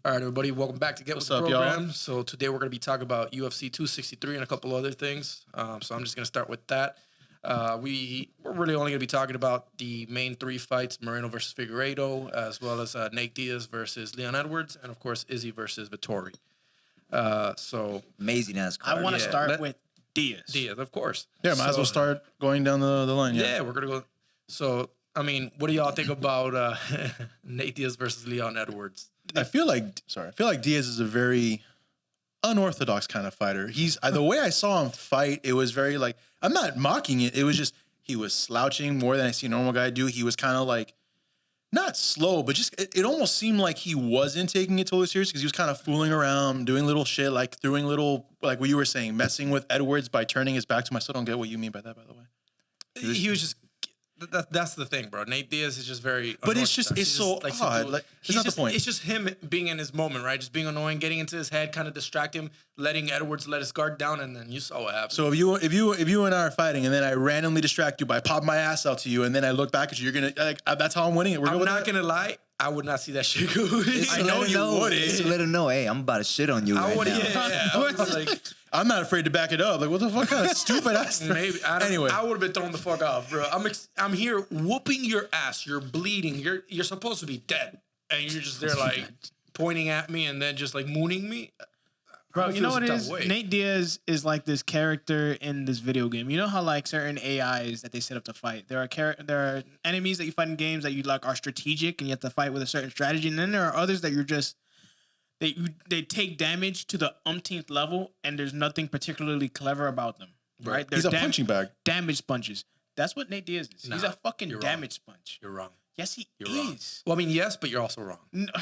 All right, everybody, welcome back to Get With The up, Brogram. y'all? So today we're going to be talking about UFC 263 and a couple other things. So I'm just going to start with that. We're really only going to be talking about the main three fights, Moreno versus Figueiredo, as well as Nate Diaz versus Leon Edwards, and of course, Izzy versus Vettori. So Amazing ass card. I want to start with Diaz. Diaz, of course. Yeah, might as well start going down the line. Yeah, we're going to go. So, I mean, what do y'all think about Nate Diaz versus Leon Edwards? I feel like Diaz is a very unorthodox kind of fighter. He's the way I saw him fight, it was very like, I'm not mocking it. It was just he was slouching more than I see a normal guy do. He was kind of like not slow, but just it almost seemed like he wasn't taking it totally serious because he was kind of fooling around, doing little shit, like throwing little, like what you were saying, messing with Edwards by turning his back to him. I still don't get what you mean by that, by the way. He was just. That's the thing, bro. Nate Diaz is just very. But it's so odd. Like, it's not the point. It's just him being in his moment, right? Just being annoying, getting into his head, kind of distract him, letting Edwards let his guard down, and then you saw what happened. So if you and I are fighting, and then I randomly distract you by pop my ass out to you, and then I look back at you, you're gonna like that's how I'm winning it. I'm not gonna lie. I would not see that shit go. I know you would. Just to let him know, hey, I'm about to shit on you right now. Yeah. I was like, I'm not afraid to back it up. Like, what the fuck kind of stupid ass? Maybe. Anyway, I would have been thrown the fuck off, bro. I'm here whooping your ass. You're bleeding. You're supposed to be dead, and you're just there like pointing at me and then just like mooning me. Bro, you know what it is? Nate Diaz is like this character in this video game. You know how like certain AIs that they set up to fight. There are enemies that you fight in games that you like are strategic and you have to fight with a certain strategy, and then there are others that you're just they take damage to the umpteenth level, and there's nothing particularly clever about them. Right? He's a punching bag. Damage sponges. That's what Nate Diaz is. He's a fucking damage sponge. You're wrong. Yes, he is. Wrong. Well, I mean, yes, but you're also wrong. No.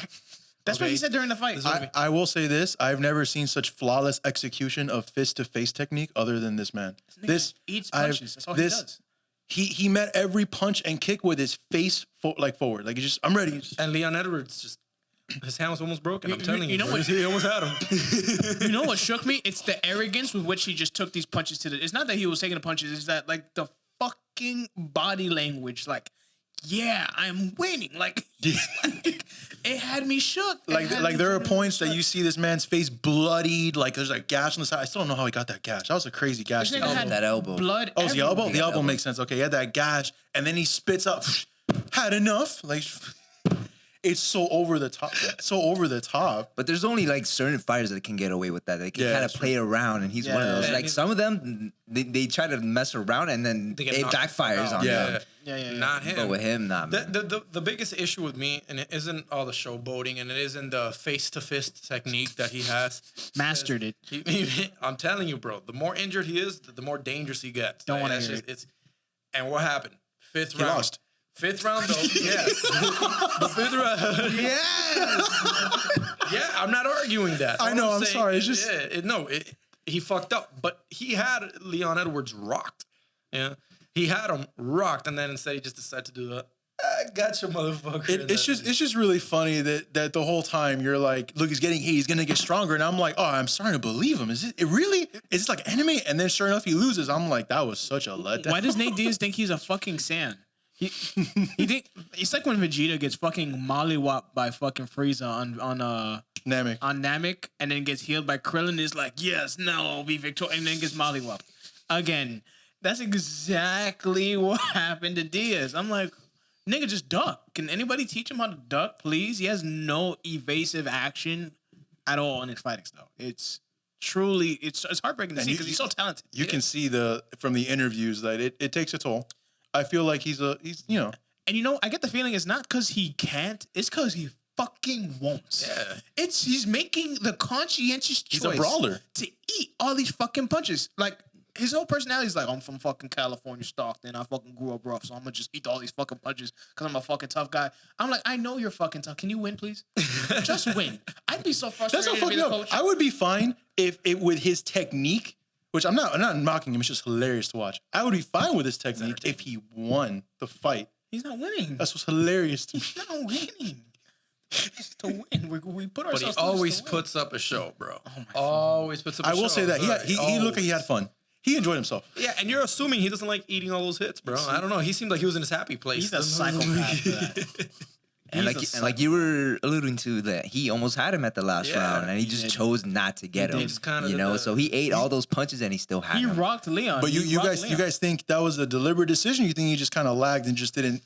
That's what he said during the fight. I will say this. I've never seen such flawless execution of fist-to-face technique other than this man. This eats punches. That's all he does. He met every punch and kick with his face forward. Like, it's just, I'm ready. And Leon Edwards just, his hand was almost broken. I'm telling you. You know what? He almost had him. You know what shook me? It's the arrogance with which he just took these punches to the. It's not that he was taking the punches. It's that like the fucking body language. Like, yeah, I'm winning. Like, it had me shook. Like there are points that you see this man's face bloodied. Like there's a gash on the side. I still don't know how he got that gash. That was a crazy gash. That elbow. Blood. Oh, it's the elbow? The elbow makes sense. Okay, he had that gash, and then he spits up. Had enough. Like, it's so over the top. So over the top. But there's only like certain fighters that can get away with that. They can kind of play around, and he's one of those. Like some of them, they try to mess around, and then it backfires on them. Yeah. Not him. But with him, not man. The biggest issue with me, and it isn't all the showboating, and it isn't the fist-to-fist technique that he has. Mastered it. I'm telling you, bro, the more injured he is, the more dangerous he gets. Don't want to hear it. And what happened? Fifth He round. lost. Fifth round, though. Yes. The fifth round. Yes. Yeah, I'm not arguing that. I know, I'm sorry. It's just... he fucked up. But he had Leon Edwards rocked. Yeah. He had him rocked, and then instead he just decided to do the, I gotcha, motherfucker. It's just really funny that the whole time you're like, look, he's gonna get stronger, and I'm like, oh, I'm starting to believe him. Is it really? Is this like anime? And then sure enough, he loses. I'm like, that was such a letdown. Why does Nate Diaz think he's a fucking Saiyan? He think it's like when Vegeta gets fucking mollywopped by fucking Frieza on Namek, and then gets healed by Krillin. Is like, yes, now I'll be victorious, and then gets mollywopped again. That's exactly what happened to Diaz. I'm like, nigga, just duck. Can anybody teach him how to duck, please? He has no evasive action at all in his fighting style. It's truly, it's heartbreaking to see because he's so talented. You can see from the interviews that it takes a toll. I feel like he's you know. And you know, I get the feeling it's not because he can't. It's because he fucking won't. Yeah. He's making the conscientious choice. He's a brawler. To eat all these fucking punches. Like, his whole personality is like, I'm from fucking California, Stockton. I fucking grew up rough, so I'm gonna just eat all these fucking punches because I'm a fucking tough guy. I'm like, I know you're fucking tough. Can you win, please? Just win. I'd be so frustrated. That's not fucking up. I would be fine if it with his technique, which I'm not mocking him. It's just hilarious to watch. I would be fine with his technique if he won the fight. He's not winning. That's what's hilarious to me. He's not winning. Just to win. We put ourselves. But he always puts up a show, bro. Always puts up a show. I will say that he looked like he had fun. He enjoyed himself. Yeah, and you're assuming he doesn't like eating all those hits, bro. I don't know. He seemed like he was in his happy place. He's a psychopath for that. And like you were alluding to that, he almost had him at the last round, and he just chose not to get him. You know, so he ate all those punches, and he still had him. He rocked Leon. But you guys think that was a deliberate decision? You think he just kind of lagged and just didn't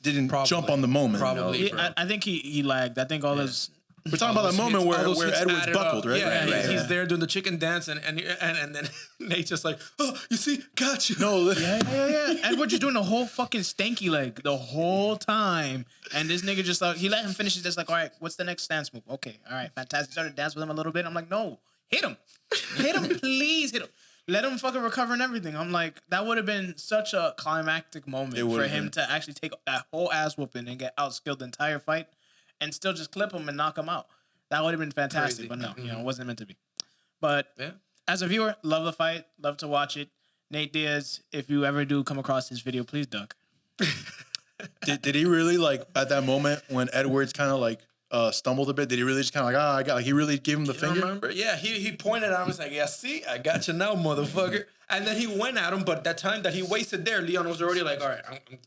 jump on the moment? Probably. I think he lagged. I think all those. We're talking about the moment where Edwards buckled, right? Yeah, he's there doing the chicken dance, and then Nate's just like, oh, you see, got you. No, yeah. Edwards just doing the whole fucking stanky leg the whole time, and this nigga just like he let him finish it. Just like, all right, what's the next stance move? Okay, all right, fantastic. Started to dance with him a little bit. I'm like, no, hit him, please hit him. Let him fucking recover and everything. I'm like, that would have been such a climactic moment for him to actually take that whole ass whooping and get outskilled the entire fight. And still just clip him and knock him out. That would have been fantastic, but no, it wasn't meant to be. But as a viewer, love the fight, love to watch it. Nate Diaz, if you ever do come across this video, please duck. Did he really like at that moment when Edwards kind of like stumbled a bit? Did he really just kind of like I got? Like, he really gave him the finger. Remember? Yeah, he pointed at him. Was like, yeah, see, I got you now, motherfucker. And then he went at him, but that time that he wasted there, Leon was already like, all right,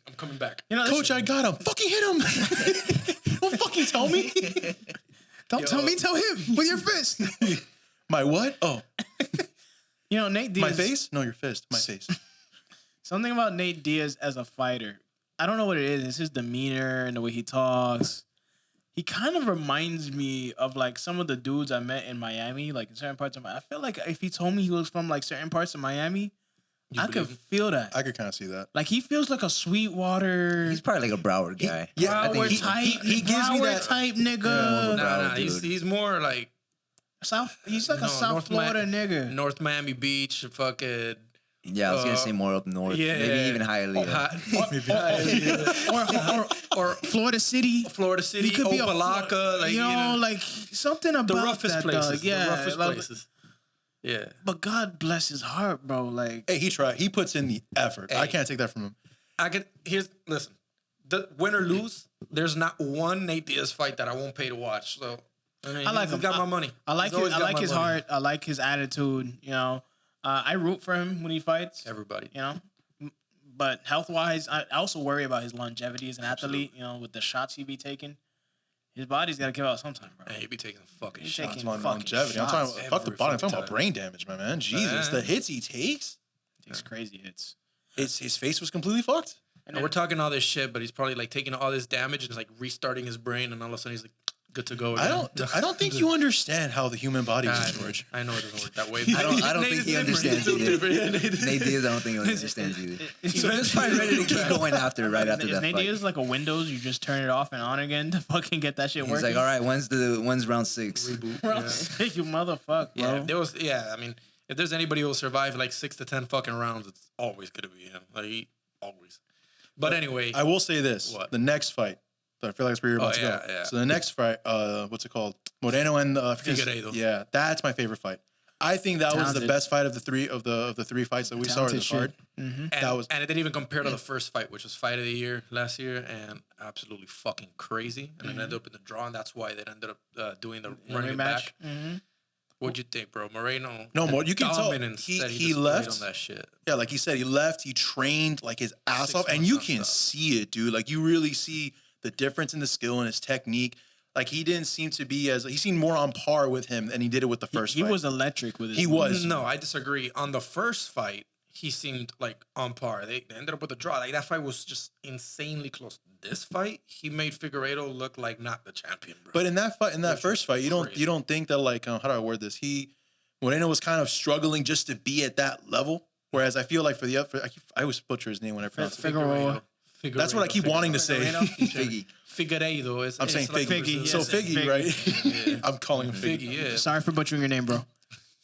I'm coming back. You know, Coach, I got him. Fucking hit him. Don't fucking tell me. Don't tell me, tell him with your fist. My what? Oh. You know, Nate Diaz. My face? No, your fist. My face. Something about Nate Diaz as a fighter. I don't know what it is. It's his demeanor and the way he talks. He kind of reminds me of like some of the dudes I met in Miami, like in certain parts of Miami. I feel like if he told me he was from like certain parts of Miami, I could feel that. I could kind of see that. Like he feels like a Sweetwater. He's probably like a Broward guy. Broward type. He gives me that type nigga. Nah, he's more like South. He's like a South Florida nigga. North Miami Beach, fucking. Yeah, I was gonna say more up north. Yeah, maybe even Hialeah. Or Florida City. He could be Opelika, like like something about the roughest that, places. Dog. Yeah, the roughest places. Yeah. But God bless his heart, bro. Like, hey, he tried. He puts in the effort. Hey, I can't take that from him. Listen. The win or lose, there's not one Nate Diaz fight that I won't pay to watch. So I mean, I like him. Got my money. I like his heart. I like his attitude. You know. I root for him when he fights. Everybody. You know? But health-wise, I also worry about his longevity as an athlete, you know, with the shots he be taking. His body's got to give out sometime, bro. Hey, he be taking fucking shots. I'm longevity. I'm talking about, fuck the body. I'm talking about brain damage, my man. Jesus, the hits he takes. He takes crazy hits. His face was completely fucked. And we're talking all this shit, but he's probably like taking all this damage and like restarting his brain, and all of a sudden he's like, good to go again. I don't think you understand how the human body works, George. I know it doesn't work that way. I don't think he understands either. Nate Diaz, I don't think he understands either. So he's probably ready to keep going after that fight. Nate Diaz like a Windows, you just turn it off and on again to fucking get that shit working. He's like, all right, when's round 6? Reboot. Round 6, you motherfucker, bro. I mean, if there's anybody who will survive like 6 to 10 fucking rounds, it's always gonna be him. Like always. But anyway, I will say this: the next fight. I feel like that's where you're about to go. Yeah. So the next fight, what's it called? Moreno and Figueiredo. Yeah, that's my favorite fight. I think that was the best fight of the three fights that we saw in the card. Mm-hmm. And it didn't even compare to the first fight, which was fight of the year last year, and absolutely fucking crazy. And it ended up in the draw, and that's why they ended up doing the running back. Mm-hmm. What'd you think, bro? Moreno. No, you can tell he left on that shit. Yeah, like he said, he left. He trained like his ass off, and you can see it, dude. Like you really see the difference in the skill and his technique. Like he didn't seem to be he seemed more on par with him than he did it with the first fight. He was electric with it. He was. No, I disagree. On the first fight, he seemed like on par. They ended up with a draw. Like that fight was just insanely close. This fight, he made Figueiredo look like not the champion, bro. But in that first fight, you don't think that like how do I word this? Moreno was kind of struggling just to be at that level. Whereas I feel like I always butcher his name when I pronounce it. Figueiredo. That's what I keep wanting to say. Figueiredo. I'm saying Figgy. So Figgy, right? Yeah. I'm calling him Figgy. Yeah. Sorry for butchering your name, bro.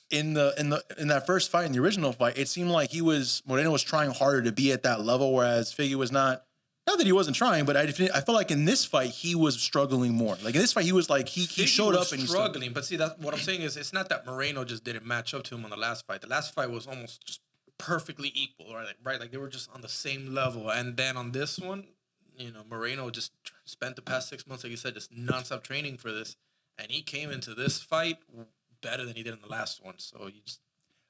In that first fight, in the original fight, it seemed like Moreno was trying harder to be at that level, whereas Figgy was not. Not that he wasn't trying, but I felt like in this fight he was struggling more. Like in this fight, he was like he showed up and he struggling. But see, that's what I'm saying is it's not that Moreno just didn't match up to him on the last fight. The last fight was almost just perfectly equal, right? Like they were just on the same level. And then on this one, Moreno just spent the past 6 months, like you said, just nonstop training for this, and he came into this fight better than he did in the last one. So you just,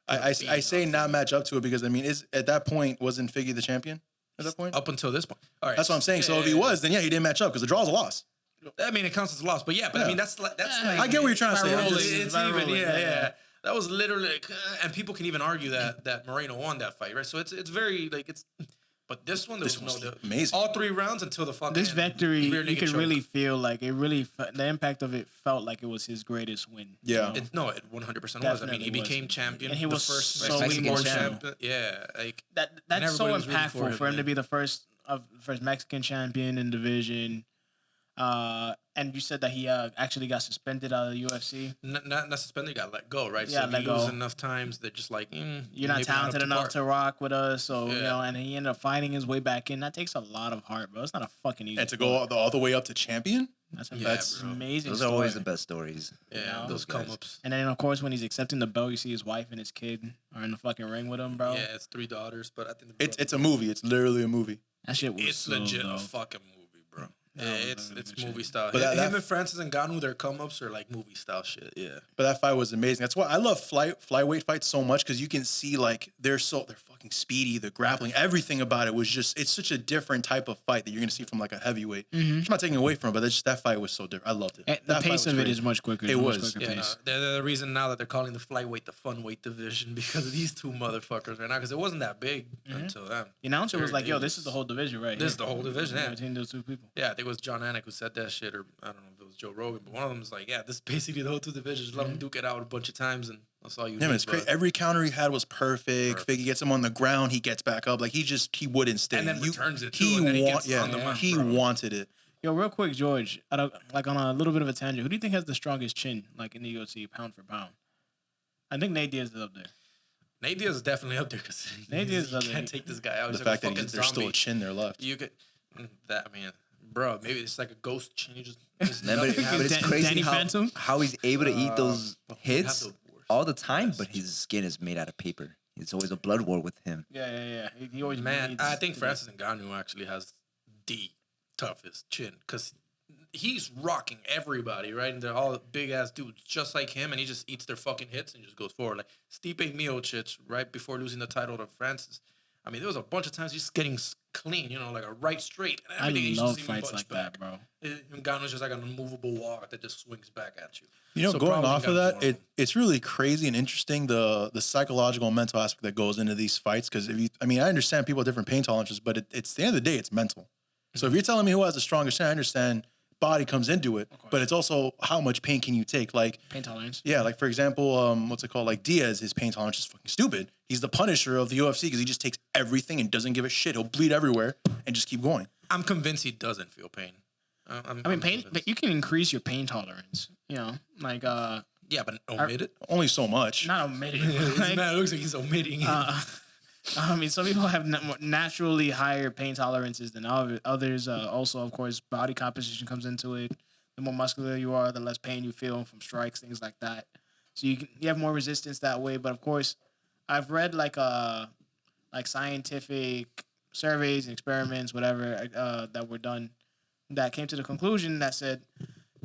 I say not match up to it because I mean, at that point wasn't Figgy the champion at that point? Up until this point, all right. That's what I'm saying. So if he was, then he didn't match up because the draw's a loss. I mean, it counts as a loss, but yeah, but I mean, that's like I get what you're trying to say. It's even, yeah. That was literally, like, and people can even argue that Moreno won that fight, right? So it's very like it's. But this one, there was amazing. All 3 rounds until the fucking. This victory, you could really feel like it really. The impact of it felt like it was his greatest win. Yeah. It 100% was. I mean, he became champion. And he was the first so Mexican emotional. champion. Yeah, like that's so impactful for him to be the first Mexican champion in division. And you said that he actually got suspended out of the UFC. Not suspended, he got let go, right? Yeah, so if you lose enough times, they're just like, you're not talented enough to rock with us. So, you know, and he ended up fighting his way back in. That takes a lot of heart, bro. It's not a fucking easy. And to go all the way up to champion? That's amazing. Those are always the best stories. Yeah, those come-ups. And then, of course, when he's accepting the belt, you see his wife and his kid are in the fucking ring with him, bro. Yeah, it's 3 daughters, but I think it's a movie. It's literally a movie. That shit was It's legit a fucking movie, bro. Yeah, it's movie style. But him and Francis Ngannou, their come-ups are like movie style shit. Yeah. But that fight was amazing. That's why I love flyweight fights so much, because you can see like they're fucking speedy, the grappling, everything about it was just, it's such a different type of fight that you're gonna see from like a heavyweight. I'm not taking away from it, but that fight was so different. I loved it. The pace of it is much quicker. It was. They're the reason now that they're calling the flyweight the fun weight division, because of these 2 motherfuckers right now, because it wasn't that big until then. The announcer was like, yo, this is the whole division right here. This is the whole division, yeah. Between those 2 people. Yeah, I think it was John Anik who said that shit, or I don't know if it was Joe Rogan, but one of them was like, yeah, this is basically the whole 2 divisions. Let them duke it out a bunch of times, and that's all you need. Yeah, it's great. Every counter he had was perfect. Figgy gets him on the ground, he gets back up. Like he wouldn't stay. And then returns it too, and then he gets on the mount, he wanted it. Yo, real quick, George, like on a little bit of a tangent, who do you think has the strongest chin, like in the UFC, pound for pound? I think Nate Diaz is up there. Nate Diaz is definitely up there, because Nate Diaz is up there. You can't take this guy out. The fact that there's still a chin there left. You could, I mean, bro, maybe it's like a ghost chin. You just but it's crazy how he's able to eat those hits all the time, but his skin is made out of paper. It's always a blood war with him. Yeah. He always I think Francis Ngannou actually has the toughest chin, because he's rocking everybody, right? And they're all big ass dudes just like him, and he just eats their fucking hits and just goes forward. Like Stipe Miocic, right before losing the title to Francis. I mean, there was a bunch of times he's getting clean, like a right straight. And I love fights like that, bro. Ngannou's just like an unmovable wall that just swings back at you. Going off of that, it's really crazy and interesting, the psychological and mental aspect that goes into these fights. Because I understand people have different pain tolerances, but it's the end of the day, it's mental. So if you're telling me who has the strongest chin, I understand body comes into it, but it's also how much pain can you take? Like pain tolerance. Yeah, like for example, what's it called? Like Diaz, his pain tolerance is fucking stupid. He's the Punisher of the UFC because he just takes everything and doesn't give a shit. He'll bleed everywhere and just keep going. I'm convinced he doesn't feel pain. I'm pain. But you can increase your pain tolerance. Like yeah, but omit it. Only so much. Not omit it. It looks like he's omitting it. Some people have naturally higher pain tolerances than others. Also, of course, body composition comes into it. The more muscular you are, the less pain you feel from strikes, things like that. So you have more resistance that way. But of course, I've read like scientific surveys and experiments, whatever, that were done, that came to the conclusion that said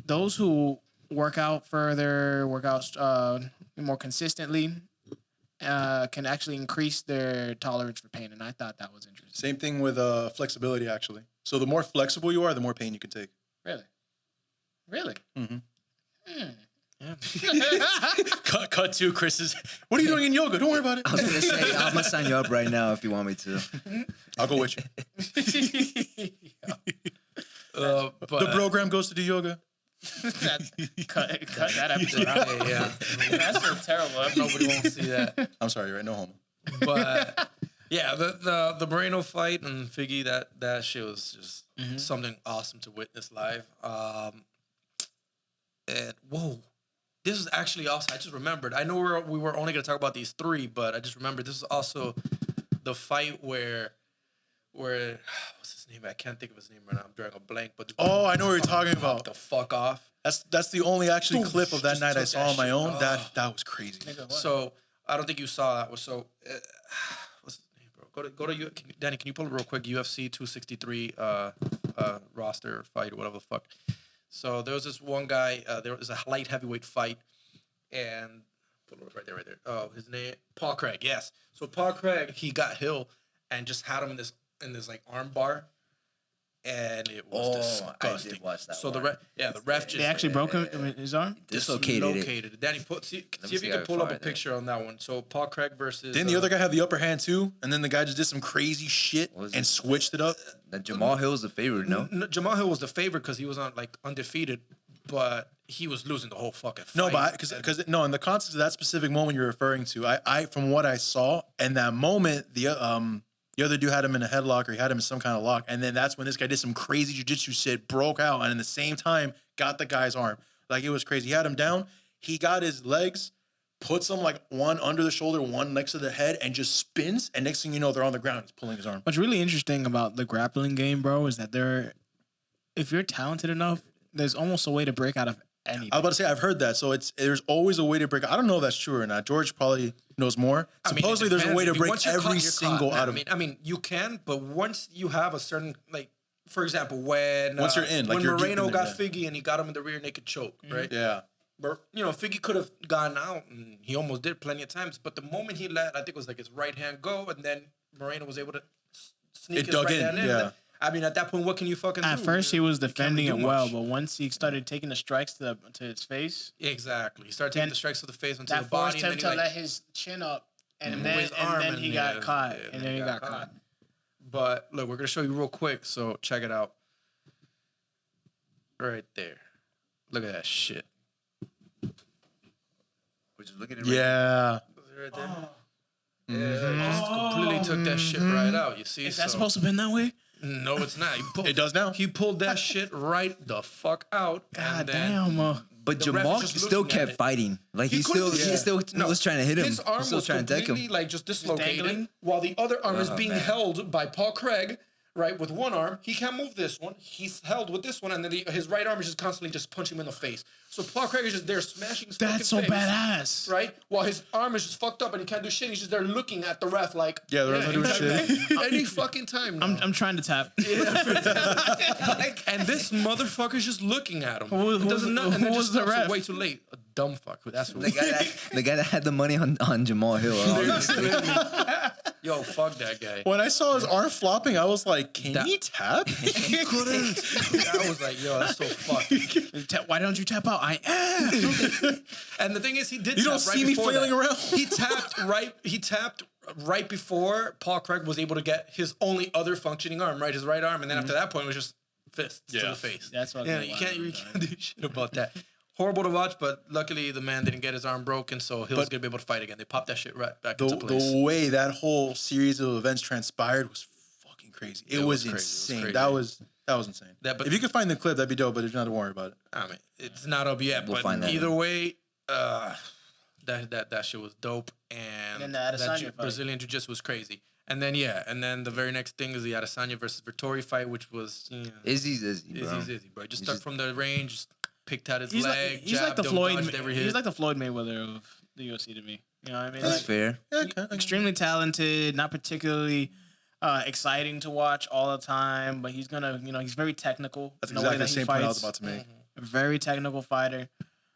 those who work out further, more consistently, can actually increase their tolerance for pain, and I thought that was interesting. Same thing with flexibility, actually. So the more flexible you are, the more pain you can take. Really? Mm-hmm. Yeah. cut to Chris's. What are you doing in yoga? Don't worry about it. I was gonna say I'm gonna sign you up right now if you want me to. I'll go with you. The program goes to do yoga. Cut that episode out. Yeah. That's so terrible. Nobody wants to see that. I'm sorry, you're right. No homo. But yeah, the Moreno fight and Figgy, that shit was just something awesome to witness live. And whoa, this is actually also, I just remembered. I know we were only gonna talk about these 3, but I just remembered this is also the fight where what's his name? I can't think of his name right now. I'm drawing a blank. But I know what you're talking about. The fuck off. That's the only clip of that night I saw on my own. That was crazy. So I don't think you saw that. So what's his name, bro? Go to Danny. Can you pull it real quick? UFC 263 roster fight or whatever the fuck. So there was this one guy. There was a light heavyweight fight, and right there. Oh, his name Paul Craig. Yes. So Paul Craig, he got Hill and just had him in this like arm bar, and it was disgusting. I did watch that so one. the ref just They actually broke his arm. Dislocated it. Danny, see if you can pull up a picture on that one. So Paul Craig versus. Didn't the other guy have the upper hand too? And then the guy just did some crazy shit and switched it up. That Jamal Hill was the favorite, no? Jamal Hill was the favorite because he was on like undefeated, but he was losing the whole fucking fight. No, but because in the context of that specific moment you're referring to, I from what I saw in that moment, the other dude had him in a headlock or he had him in some kind of lock, and then that's when this guy did some crazy jiu-jitsu shit, broke out, and in the same time got the guy's arm. Like it was crazy. He had him down. He got his legs, puts him like one under the shoulder, one next to the head, and just spins. And next thing you know, they're on the ground. He's pulling his arm. What's really interesting about the grappling game, bro, is that if you're talented enough, there's almost a way to break out of anything. I was about to say, I've heard that. So there's always a way to break. I don't know if that's true or not. George probably knows more. Supposedly, there's a way to break every single out of. I mean, you can, but once you have a certain like, for example, when once you're in, like when Moreno got yeah. Figgy and he got him in the rear naked choke, right? Yeah. But Figgy could have gone out, and he almost did plenty of times. But the moment he let, I think it was like his right hand go, and then Moreno was able to sneak his right hand in. Yeah. I mean, at that point, what can you fucking do? At first, he was defending it well, but once he started taking the strikes to his face, exactly, he started taking the strikes to the face onto that the body, forced him to let his chin up, and then he got caught, and then he got caught. But look, we're gonna show you real quick, so check it out. Right there, look at that shit. We're just looking at it. Yeah. Right there. Yeah, just completely took that shit right out. You see? Is that supposed to have been that way? No, it's not. It does now. He pulled that shit right the fuck out. God damn. But Jamal still kept fighting. Like he still was trying to hit him. His arm was still was trying to deck him. completely like just dislocated, dangling? while the other arm is being held by Paul Craig. Right, with one arm, he can't move this one. He's held with this one, and then his right arm is just constantly just punching him in the face. So Paul Craig is just there smashing his fucking That's so face, badass. right? While his arm is just fucked up and he can't do shit. He's just there looking at the ref like, Yeah, the ref's not doing shit. Any fucking time. Now. I'm trying to tap. and this motherfucker's just looking at him. Who doesn't know, and then was just the stops it ref? way too late. A dumb fuck. That's who. The guy that had the money on Jamal Hill. Obviously. Yo, fuck that guy. When I saw his arm flopping, I was like, "Can he tap?" He couldn't. I was like, "Yo, that's so fucked." Why don't you tap out? I am. And the thing is, he did. You tap don't see right me before flailing that. around. He tapped right before Paul Craig was able to get his only other functioning arm, right, his right arm, and then after that point, it was just fists to the face. That's what. Yeah, you can't do shit about that. Horrible to watch, but luckily the man didn't get his arm broken, so he was gonna be able to fight again. They popped that shit right back into place. The way that whole series of events transpired was fucking crazy. It was insane. That was insane. If you could find the clip, that'd be dope. But if not, don't worry about it. I mean, it's not up yet, We'll but find that either way, that shit was dope, and that that Brazilian jiu-jitsu was crazy. And then the very next thing is the Adesanya versus Vettori fight, which was Izzy's, bro. Just start from the range, just picked out his He's leg. he's like the Floyd. Every hit. He's like the Floyd Mayweather of the UFC to me. You know what I mean? That's fair. Yeah, Extremely talented, not particularly exciting to watch all the time, but he's gonna, he's very technical. That's in the way exactly the that he same point I fights. was about to make. A very technical fighter.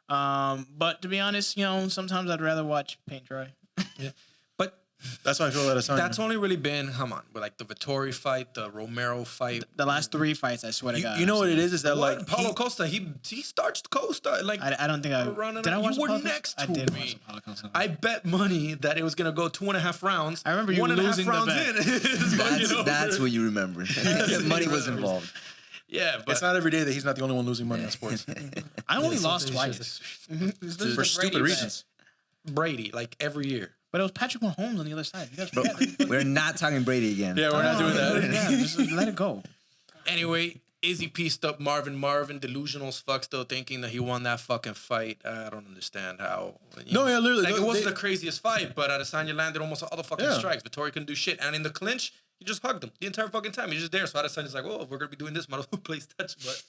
But to be honest, sometimes I'd rather watch paint dry. Yeah. But That's why I feel that Adesanya. that's only really been but like the Vettori fight, the Romero fight. The last 3 fights, I swear to God. You know what it is that like Paulo Costa, he starched Costa. Like I don't think I did. I watch you were Paulo Costa? next I to did me. watch Paulo Costa. I bet money that it was gonna go 2.5 rounds. I remember you 1.5 losing the rounds bet. in. It's fucking over. That's what you remember. Money was involved. Yeah, but it's not every day that he's not the only one losing money in sports I only lost twice. for stupid reasons. Brady, like every year. But it was Patrick Mahomes on the other side. You guys forget. We're not talking Brady again. Yeah, we're not doing that. Yeah, just let it go. Anyway, Izzy pieced up Marvin, delusional as fuck, still thinking that he won that fucking fight. I don't understand how. Literally. Like, it wasn't the craziest fight, but Adesanya landed almost all the fucking strikes. Vettori couldn't do shit. And in the clinch, he just hugged him the entire fucking time. He's just there. So Adesanya's like, oh, if we're going to be doing this, might as well play touch butt.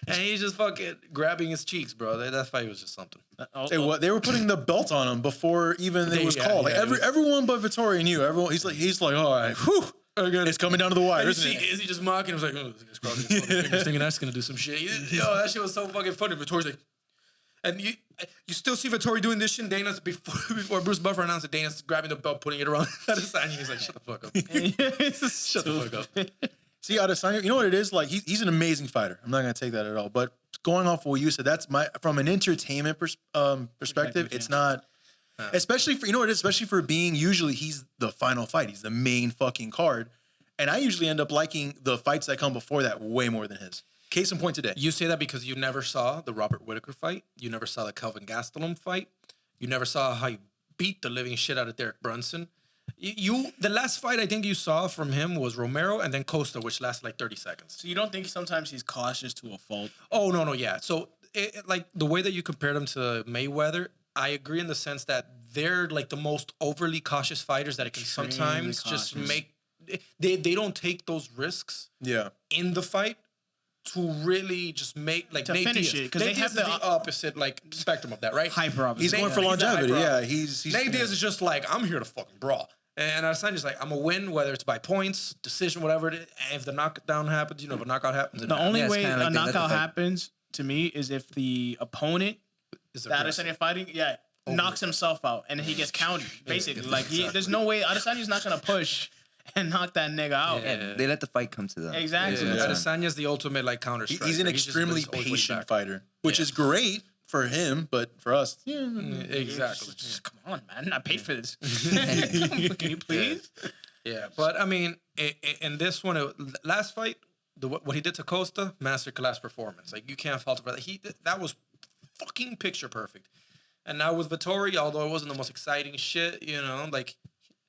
And he's just fucking grabbing his cheeks, bro. That fight was just something. Say what? They were putting the belt on him before even it was called. Like everyone but Vittori knew. Everyone. He's like, all right, whew. It's coming down to the wire, isn't it? Is he just mocking? He was like, oh, he's crossing his fucking fingers, thinking that's gonna do some shit. Yo, that shit was so fucking funny. Vittori's like, and you still see Vettori doing this shit. Dana's before Bruce Buffer announced that Dana's grabbing the belt, putting it around Adesanya. He's like, shut the fuck up. Shut the fuck up. See, Adesanya, you know what it is? Like, he's an amazing fighter. I'm not going to take that at all. But going off of what you said, that's from an entertainment perspective, it's not, especially for, you know what it is? Especially for being, usually he's the final fight. He's the main fucking card. And I usually end up liking the fights that come before that way more than his. Case in point today. You say that because you never saw the Robert Whittaker fight. You never saw the Kelvin Gastelum fight. You never saw how he beat the living shit out of Derek Brunson. The last fight I think you saw from him was Romero and then Costa, which lasted like 30 seconds. So you don't think sometimes he's cautious to a fault? Oh, no, yeah. So, like, the way that you compared him to Mayweather, I agree in the sense that they're, like, the most overly cautious fighters that it can sometimes just make... They don't take those risks in the fight to really just make like to Nate finish Diaz. it because they Nate have Diaz is the opposite like spectrum of that, right? hyper opposite. He's going for longevity. Yeah, he's Nate Diaz is just like, I'm here to fucking brawl. And Adesanya's like, I'm gonna win, whether it's by points, decision, whatever it is. And if the knockdown happens, if a knockout happens. The only way a knockout happens to me is if the opponent that Adesanya fighting, knocks himself out and he gets countered. Basically, there's no way Adesanya's not gonna push and knock that nigga out. Yeah, they let the fight come to them. Exactly. Adesanya's the ultimate like counter striker. He's an extremely patient fighter, which is great for him, but for us, exactly. Come on, man! I paid for this. Can you please? Yeah, but I mean, in this one, last fight, what he did to Costa, masterclass performance. Like you can't fault it for that. That was fucking picture perfect. And now with Vettori, although it wasn't the most exciting shit, like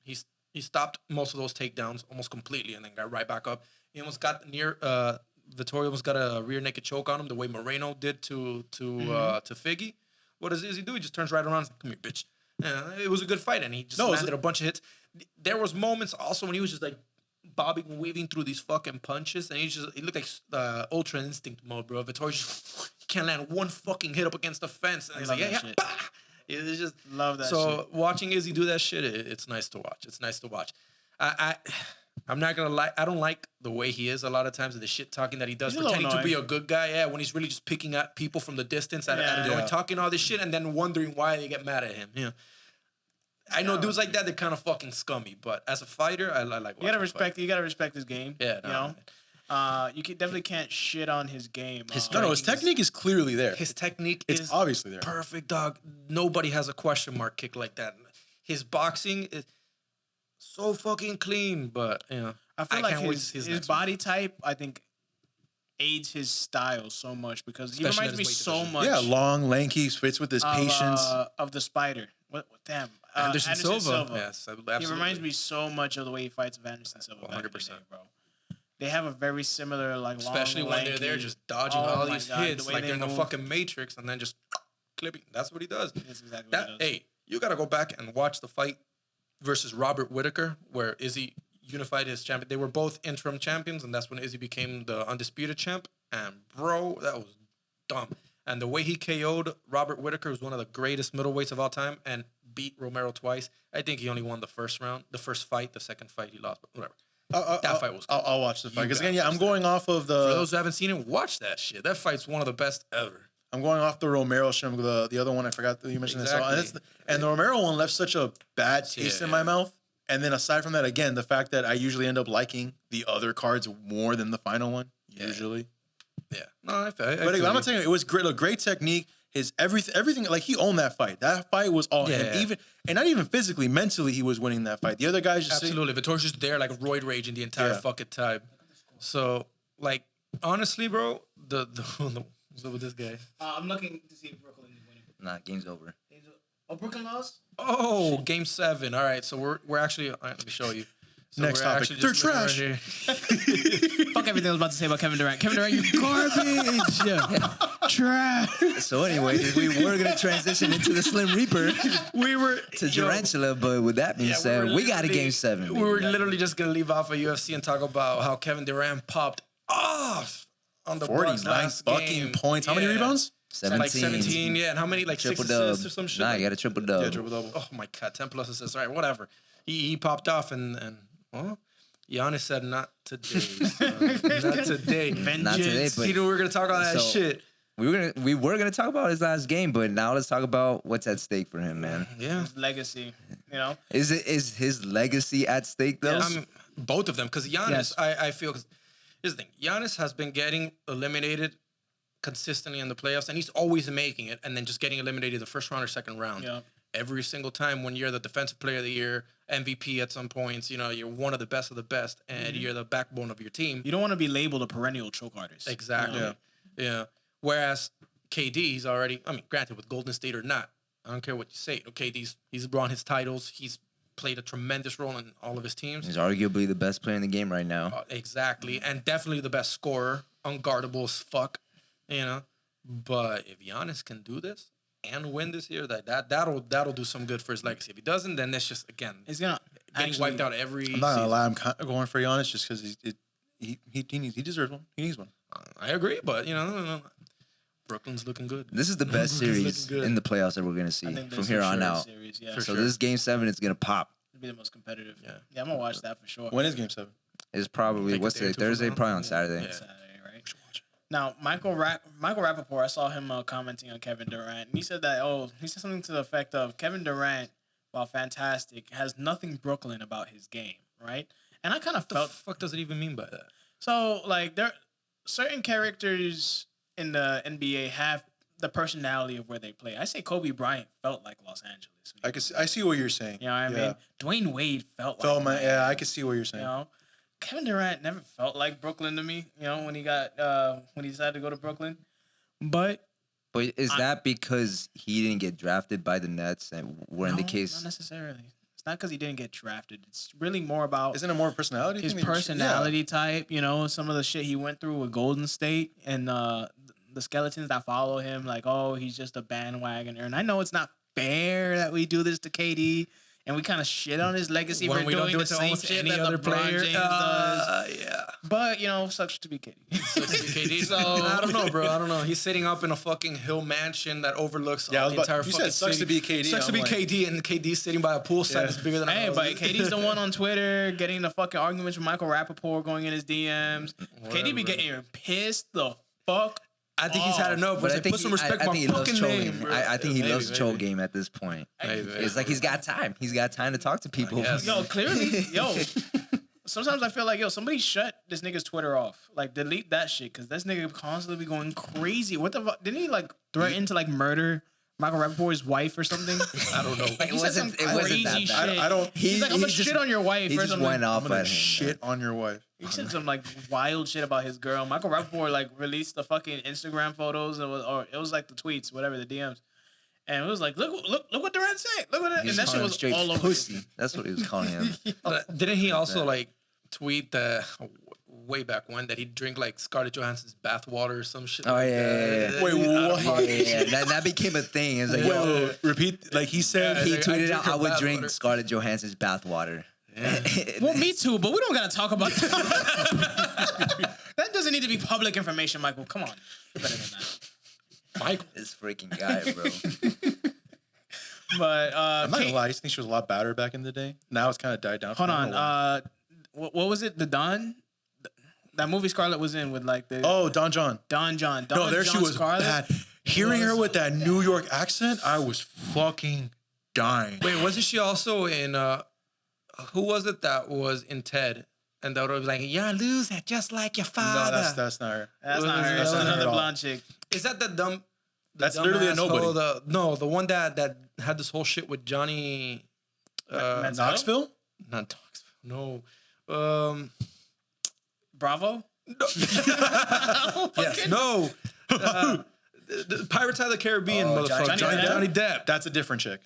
he stopped most of those takedowns almost completely and then got right back up. He almost got near Vettori almost got a rear naked choke on him the way Moreno did to Figgy. What does he do? He just turns right around and says, come here, bitch. It was a good fight and he just landed a bunch of hits. There was moments also when he was just like bobbing and weaving through these fucking punches and he looked like Ultra Instinct mode, bro. Vettori just can't land one fucking hit up against the fence. And he's like, bah! It's just love that. So shit. Watching Izzy do that shit, it's nice to watch. It's nice to watch. I'm not gonna lie. I don't like the way he is a lot of times and the shit talking that he does, pretending to be a good guy. Yeah, when he's really just picking at people from the distance and talking all this shit and then wondering why they get mad at him. I know dudes like that. They're kind of fucking scummy. But as a fighter, I like. You gotta respect. You gotta respect his game. Yeah, you definitely can't shit on his game. His technique is clearly there. His technique is obviously there. Perfect, dog. Nobody has a question mark kick like that. His boxing is so fucking clean, but I feel like his body type, I think, aids his style so much because he reminds me so much. Yeah, long, lanky, fits with his patience of the Spider. Damn. Anderson Silva. Yes, absolutely. He reminds me so much of the way he fights with Anderson Silva. 100%, bro. They have a very similar, like, long, especially when they're there just dodging all these hits, like they're in a move. fucking Matrix, and then just clipping. That's what he does. That's exactly what he does. Hey, you got to go back and watch the fight versus Robert Whittaker, where Izzy unified his champion. They were both interim champions, and that's when Izzy became the undisputed champ. And, bro, that was dumb. And the way he KO'd Robert Whittaker was one of the greatest middleweights of all time and beat Romero twice. I think he only won the first round. The first fight, the second fight he lost, but whatever. That fight was cool. I'll watch the fight. Because again, I'm going off of the... For those who haven't seen it, watch that shit. That fight's one of the best ever. I'm going off the Romero shit. The other one, I forgot that you mentioned. Exactly. And the Romero one left such a bad taste in my mouth. And then aside from that, again, the fact that I usually end up liking the other cards more than the final one, usually. Yeah. No, but I'm not saying it was great. Look, great technique. His everything, like he owned that fight. That fight was all him. And not even physically, mentally, he was winning that fight. The other guys just absolutely. Vittori's just there, like roid raging the entire fucking time. So, like, honestly, bro, what's up with this guy? I'm looking to see if Brooklyn is winning. Nah, game's over. Oh, Brooklyn lost. Oh, game 7. All right, so we're actually. All right, let me show you. So next topic. They're trash. Right fuck everything I was about to say about Kevin Durant. Kevin Durant, you garbage. Trash. So anyway, we were going to transition into the Slim Reaper. We were to Tarantula, but with that being said, we got a game 7. We were literally just going to leave off of UFC and talk about how Kevin Durant popped off on the 49 fucking points. How many rebounds? 17. Like 17, and how many, like triple 6 dub. assists or some shit? Nah, you got a triple dub. Yeah, triple double. Oh my God, 10 plus assists. All right, whatever. He popped off and well, Giannis said not today. Not today. Not today, but he knew we were gonna talk all that shit. We were gonna talk about his last game, but now let's talk about what's at stake for him, man. Yeah, his legacy. You know, is his legacy at stake though? Both of them, because Giannis, I feel, here's the thing: Giannis has been getting eliminated consistently in the playoffs, and he's always making it, and then just getting eliminated the first round or second round. Yeah. Every single time when you're the defensive player of the year, MVP at some points, you're one of the best, and you're the backbone of your team. You don't want to be labeled a perennial choke artist. Exactly. Yeah. Whereas KD, he's already, granted, with Golden State or not, I don't care what you say. Okay, he's won his titles. He's played a tremendous role in all of his teams. He's arguably the best player in the game right now. Exactly. And definitely the best scorer. Unguardable as fuck. But if Giannis can do this and win this year, that'll do some good for his legacy. If he doesn't, then that's just, again, He's gonna getting wiped out every I'm not gonna season. lie. I'm kind of going for Giannis just because he deserves one. He needs one. I agree, but Brooklyn's looking good. This is the best series in the playoffs that we're gonna see from here on out. Series, So this Game 7 is gonna pop. It'll be the most competitive. Yeah, I'm gonna watch that for sure. When is Game 7? It's probably Like what's a day or today? two from Thursday, now? probably on Saturday. Yeah. Saturday, right? Now, Michael Rappaport, I saw him commenting on Kevin Durant, and he said he said something to the effect of Kevin Durant, while fantastic, has nothing Brooklyn about his game, right? And I kind of felt, What the fuck does it even mean by that? so like there certain characters in the NBA have the personality of where they play. I say Kobe Bryant felt like Los Angeles. I see what you're saying. You know what I mean? Dwayne Wade felt Felt like my, Miami, yeah, I can see what you're saying. Kevin Durant never felt like Brooklyn to me, when he decided to go to Brooklyn. But is that because he didn't get drafted by the Nets and were in the case? Not necessarily. It's not because he didn't get drafted. It's really more about Isn't it more personality? his thing than- personality type, some of the shit he went through with Golden State and the skeletons that follow him, like, oh, he's just a bandwagoner. And I know it's not fair that we do this to KD and we kind of shit on his legacy When for we don't doing do the it to same almost shit any that other LeBron player. James does. Yeah. But, sucks to be KD. KD. So- I don't know, bro. I don't know. He's sitting up in a fucking hill mansion that overlooks Yeah, I was the entire about- you fucking said sucks city. to be KD. Sucks to be I'm like- KD, and KD's sitting by a poolside that's bigger than Hey, ours. but KD's the one on Twitter getting the fucking arguments with Michael Rappaport going in his DMs. KD be getting pissed the fuck. I think he's had enough. But But I think put some respect I on think my he loves fucking trolling. name, bro. I think he Maybe, loves troll maybe. game at this point. Maybe. It's like he's got time. He's got time to talk to people. guess. Yo, clearly, sometimes I feel like, somebody shut this nigga's Twitter off. Like, delete that shit, because this nigga constantly be going crazy. What the fuck? Didn't he, threaten to, murder Michael Rappaport's wife or something? I don't know. Like, He said some it wasn't crazy that shit. bad. I don't. He's like, I'm gonna shit on your wife He or just something. went off I'm gonna at him. shit on your wife. He said some wild shit about his girl. Michael Rappaport released the fucking Instagram photos or it was the tweets, whatever, the DMs, and it was like, look what Durant said. Look what He's and that shit calling him was straight all over. pussy. That's what he was calling him. Didn't he also tweet way back when that he'd drink Scarlett Johansson's bathwater or some shit? Oh like yeah, that? yeah. Wait, what? Yeah. That became a thing. It was like, yo, Repeat. Like he said, he like, I tweeted drink out, her I would bathwater. drink Scarlett Johansson's bathwater. Well, me too, but we don't gotta talk about that. That doesn't need to be public information, Michael. Come on, you're better than that. Michael. This freaking guy, bro. But I'm not Kate, gonna lie. I used to think she was a lot better back in the day. Now it's kind of died down. hold I don't know on. What was it? The Don? That movie Scarlett was in with the Oh, Don John. Don John. Don No, there she John was Scarlett. bad. Hearing her with that New York accent, I was fucking dying. Wait, wasn't she also in? Who was it that was in Ted? And that was like, "You're a loser, just like your No, father." that's not her. That's not her. That's That's not her at another all. blonde chick. Is that the dumb? That's literally a nobody. The one that had this whole shit with Johnny. Manziel? Knoxville? Not Knoxville. No. Bravo. Yes. No. The Pirates of the Caribbean, motherfucker. Johnny Johnny Depp. That's a different chick.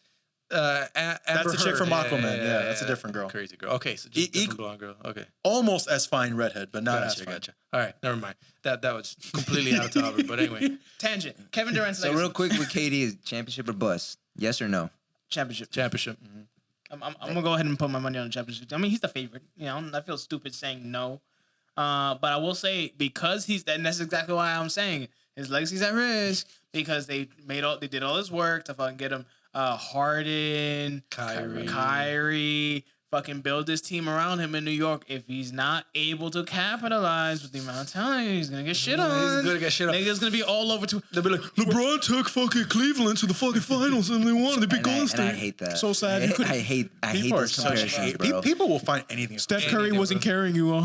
That's the chick from Aquaman. Yeah, that's a different girl. Crazy girl. Okay, so just different blonde girl. Okay. Almost as fine redhead, but not as Gotcha, fine. gotcha. All right, never mind. That was completely out of topic. But anyway, Tangent. Kevin Durant's So legacy. real quick with KD, is championship or bust? Yes or no? Championship. championship. I'm gonna go ahead and put my money on the championship. I mean, he's the favorite. I feel stupid saying no, but I will say because and that's exactly why I'm saying his legacy's at risk because they did all this work to fucking get him Harden, Kyrie. fucking build this team around him in New York. If he's not able to capitalize with the amount of talent, he's gonna get shit on. He's gonna get shit on. Niggas gonna be all over. They'll be like, LeBron took fucking Cleveland to the fucking finals and they won. They beat Golden And I State. hate that. So sad. I hate those comparisons, bro. People will find anything. Steph Curry wasn't carrying you, you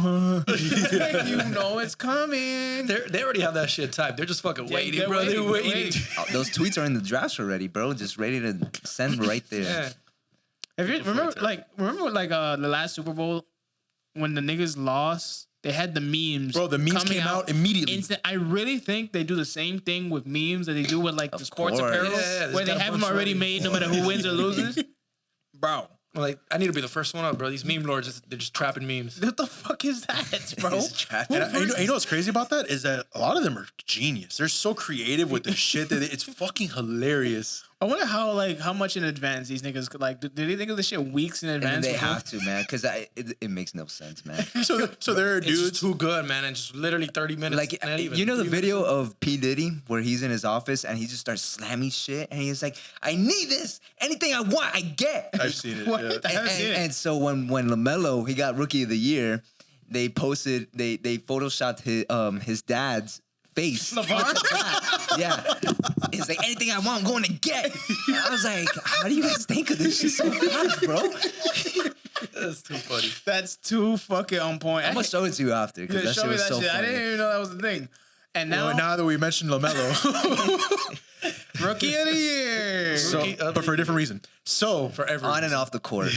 know it's coming. they already have that shit typed. They're just fucking waiting, they're bro. They're waiting. waiting. Those tweets are in the drafts already, bro. Just ready to send right there. Yeah. If you remember the last Super Bowl when the niggas lost, they had the memes. Bro, the memes coming came out immediately. I really think they do the same thing with memes that they do with like the sports course. apparel, Yeah, where they got a have them bunch already already. made, no matter who wins or loses. Bro, Like, I need to be the first one up, bro. These meme lords, they're just trapping memes. what the fuck is that, bro? It's trash. And you know what's crazy about that is that a lot of them are genius. They're so creative with the shit that it's fucking hilarious. I wonder how much in advance these niggas could like. Do they think of this shit weeks in And advance? they before? have to, man, because it makes no sense, man. So there are It's just dudes. too good, man. And just literally 30 minutes. Like, not even. you know the 3 video minutes. of P. Diddy where he's in his office and he just starts slamming shit and he's like, I need this. Anything I want, I get. I've seen it. What? Yeah. I haven't seen it. And so when LaMelo, he got Rookie of the Year, they posted, they photoshopped his dad's face. LeVar? Yeah. It's like, anything I want, I'm going to get. And I was like, how do you guys think of this shit so fast, bro? That's too funny. That's too fucking on point. I'm going to show it to you after because that show shit me was that so shit. I funny. didn't even know that was a thing. And now, Well, now that we mentioned LaMelo, Rookie of the Year. but for a different reason. So For every On and off the court.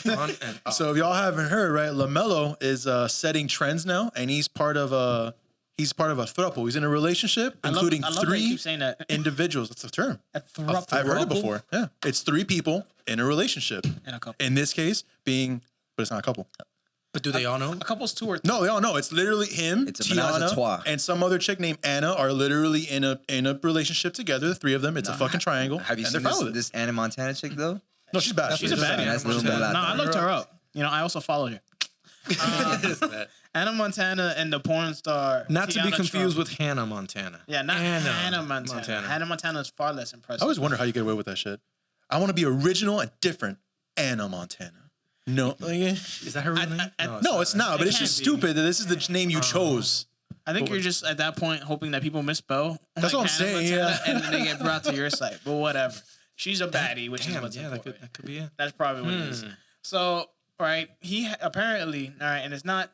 on and off. So if y'all haven't heard, right, LaMelo is setting trends now, and he's part of a throuple. He's in a relationship, including I love that you three keep saying that. individuals. That's the term. A throuple. I've heard it before. Yeah, it's three people in a relationship. And a couple. In this case, but it's not a couple. But do they all know? A couple's two or three. No, they all know. It's literally him, It's a menage a trois. Teanna, and some other chick named Anna are literally in a relationship together. The three of them. It's a fucking triangle. Have you and seen they're fine with it. this Anna Montana chick, though? No, she's bad. She's a baddie. That's Little Montana. Mulatto. No, I looked her up. You know, I also followed her. Anna Montana and the porn star. Not to be Teanna confused Trump. with Hannah Montana. Yeah, not Hannah Montana. Hannah Montana is far less impressive. I always wonder how you get away with that shit. I want to be original and different. Anna Montana. No, Is that her real name? no, it's not. But It it's just can't be. stupid that this is the name you chose. I think you're just at that point hoping that people misspell. That's what I'm saying, yeah. And then they get brought to your site. But whatever. She's a baddie, which is Damn, what's yeah, important. that could be it. That's probably what it is. So, right, he apparently, all right, and it's not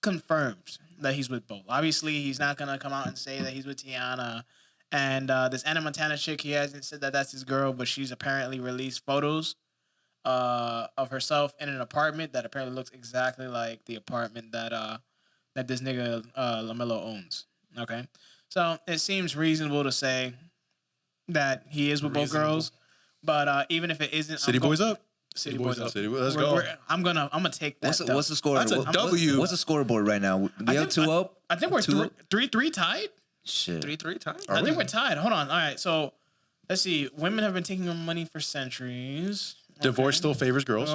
confirmed that he's with both. Obviously, he's not gonna come out and say that he's with Teanna. And this Anna Montana chick, he hasn't said that that's his girl, but she's apparently released photos of herself in an apartment that apparently looks exactly like the apartment that that this nigga LaMelo owns. Okay, so it seems reasonable to say that he is with both girls, but even if it isn't, City Boys up. City Boys up. City Boys, let's go. I'm gonna take that. What's the score? That's a W. What's the scoreboard right now? We have 2 up? I think we're 2 up? 3-3 tied. Shit. 3-3 time. I think we're tied. Hold on. All right. So let's see. Women have been taking money for centuries. Divorce still favors girls.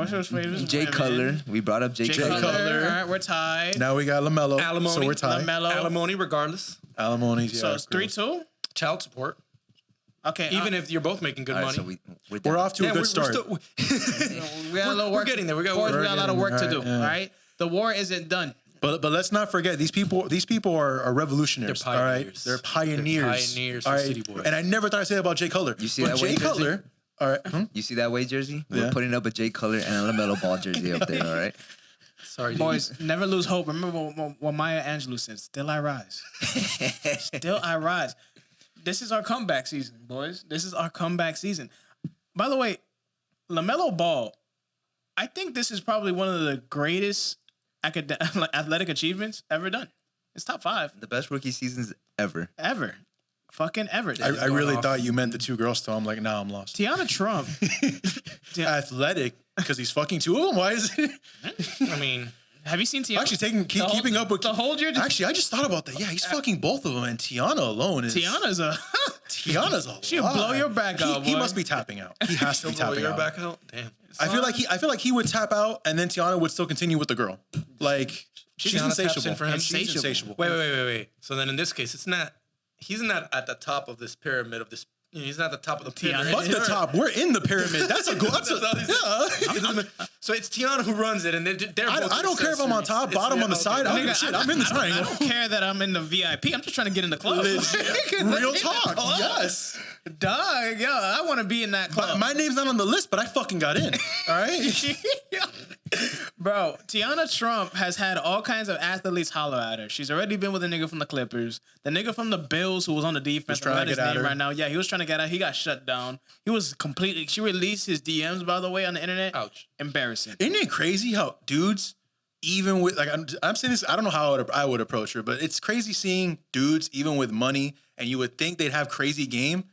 Jay Cutler. We brought up Jay Jay Cutler. Cutler. All right, we're tied. Now we got LaMelo. Alimony. So we're tied. LaMelo. Alimony, regardless. Alimony's, yeah. So it's girls. 3-2. Child support. Okay. Even if you're both making good All right, money. so we're We're off to a good start. we got a little we're work. getting there. We got Boys, work. we got a lot of work to do. Yeah. All right. The war isn't done. But let's not forget these people are revolutionaries. They're All right, pioneers. they're pioneers. They're pioneers all for right? City Boys. And I never thought I'd say that about Jay Cutler. You see but that Jay way, Jersey? Cutler. All right. You see that way jersey? Yeah. We're putting up a Jay Cutler and a LaMelo Ball jersey up there, all right? Sorry, dude. Boys, never lose hope. Remember what Maya Angelou said. Still I rise. Still I rise. This is our comeback season, boys. This is our comeback season. By the way, LaMelo Ball, I think this is probably one of the greatest athletic achievements ever done. It's top 5 The best rookie seasons ever. ever. Fucking ever. I really thought you meant the two girls. So I'm like, nah, I'm lost. Teanna Trump. Athletic because he's fucking two of them. Why is it? I mean, Have you seen Teanna? Actually, keeping up with the whole year. Actually, I just thought about that. Yeah, he's fucking both of them, and Teanna alone is. Tiana's a. Tiana's a. She'll lot. blow your back out, He boy. must be tapping out. He has to be blow tapping your out. back out. Damn. I feel like he would tap out, and then Teanna would still continue with the girl. Like she's Tiana taps in insatiable. for him. She's insatiable. Wait. So then in this case, it's not. He's not at the top of this pyramid of this He's not the top of the pyramid. Fuck the top. We're in the pyramid. That's a goal. Yeah. So it's Teanna who runs it, and they're I don't care if I'm on top, bottom, on the side. I'm in the triangle. I don't care that I'm in the VIP. I'm just trying to get in the club. Real talk. Yes. Dog, yo, I want to be in that club. My name's not on the list, but I fucking got in. All right. Bro, Teanna Trump has had all kinds of athletes holler at her. She's already been with a nigga from the Clippers. The nigga from the Bills who was on the defense. Trying to his get at name her. right now. Yeah, he was trying to get at her. He got shut down. He was completely. She released his DMs, by the way, on the internet. Ouch. Embarrassing. Isn't it crazy how dudes, even with, like, I'm saying this, I don't know how I would approach her, but it's crazy seeing dudes, even with money, and you would think they'd have crazy game.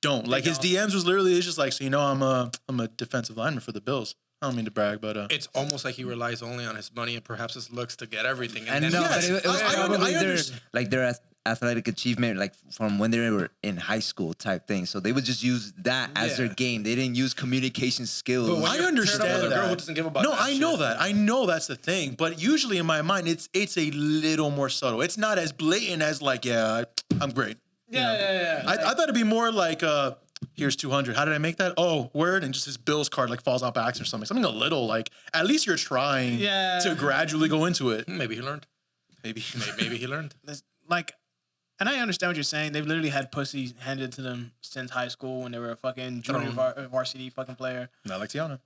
Don't. Like, his DMs was literally, it's just like, so, I'm a defensive lineman for the Bills. I don't mean to brag, but it's almost like he relies only on his money and perhaps his looks to get everything. I And know, then but it was probably their athletic achievement, like from when they were in high school type thing. So they would just use that as their game. They didn't use communication skills. But I understand that. that. Girl who doesn't give about no, that I know shit. that. I know that's the thing. But usually in my mind, it's a little more subtle. It's not as blatant as like, I'm great. Yeah. I thought it'd be more like, here's 200. How did I make that? Oh, word. And just his Bills card like falls out by accident or something. Something a little like, at least you're trying to gradually go into it. Maybe he learned. Maybe he learned. Like, and I understand what you're saying. They've literally had pussy handed to them since high school when they were a fucking junior varsity fucking player. Not like Teanna.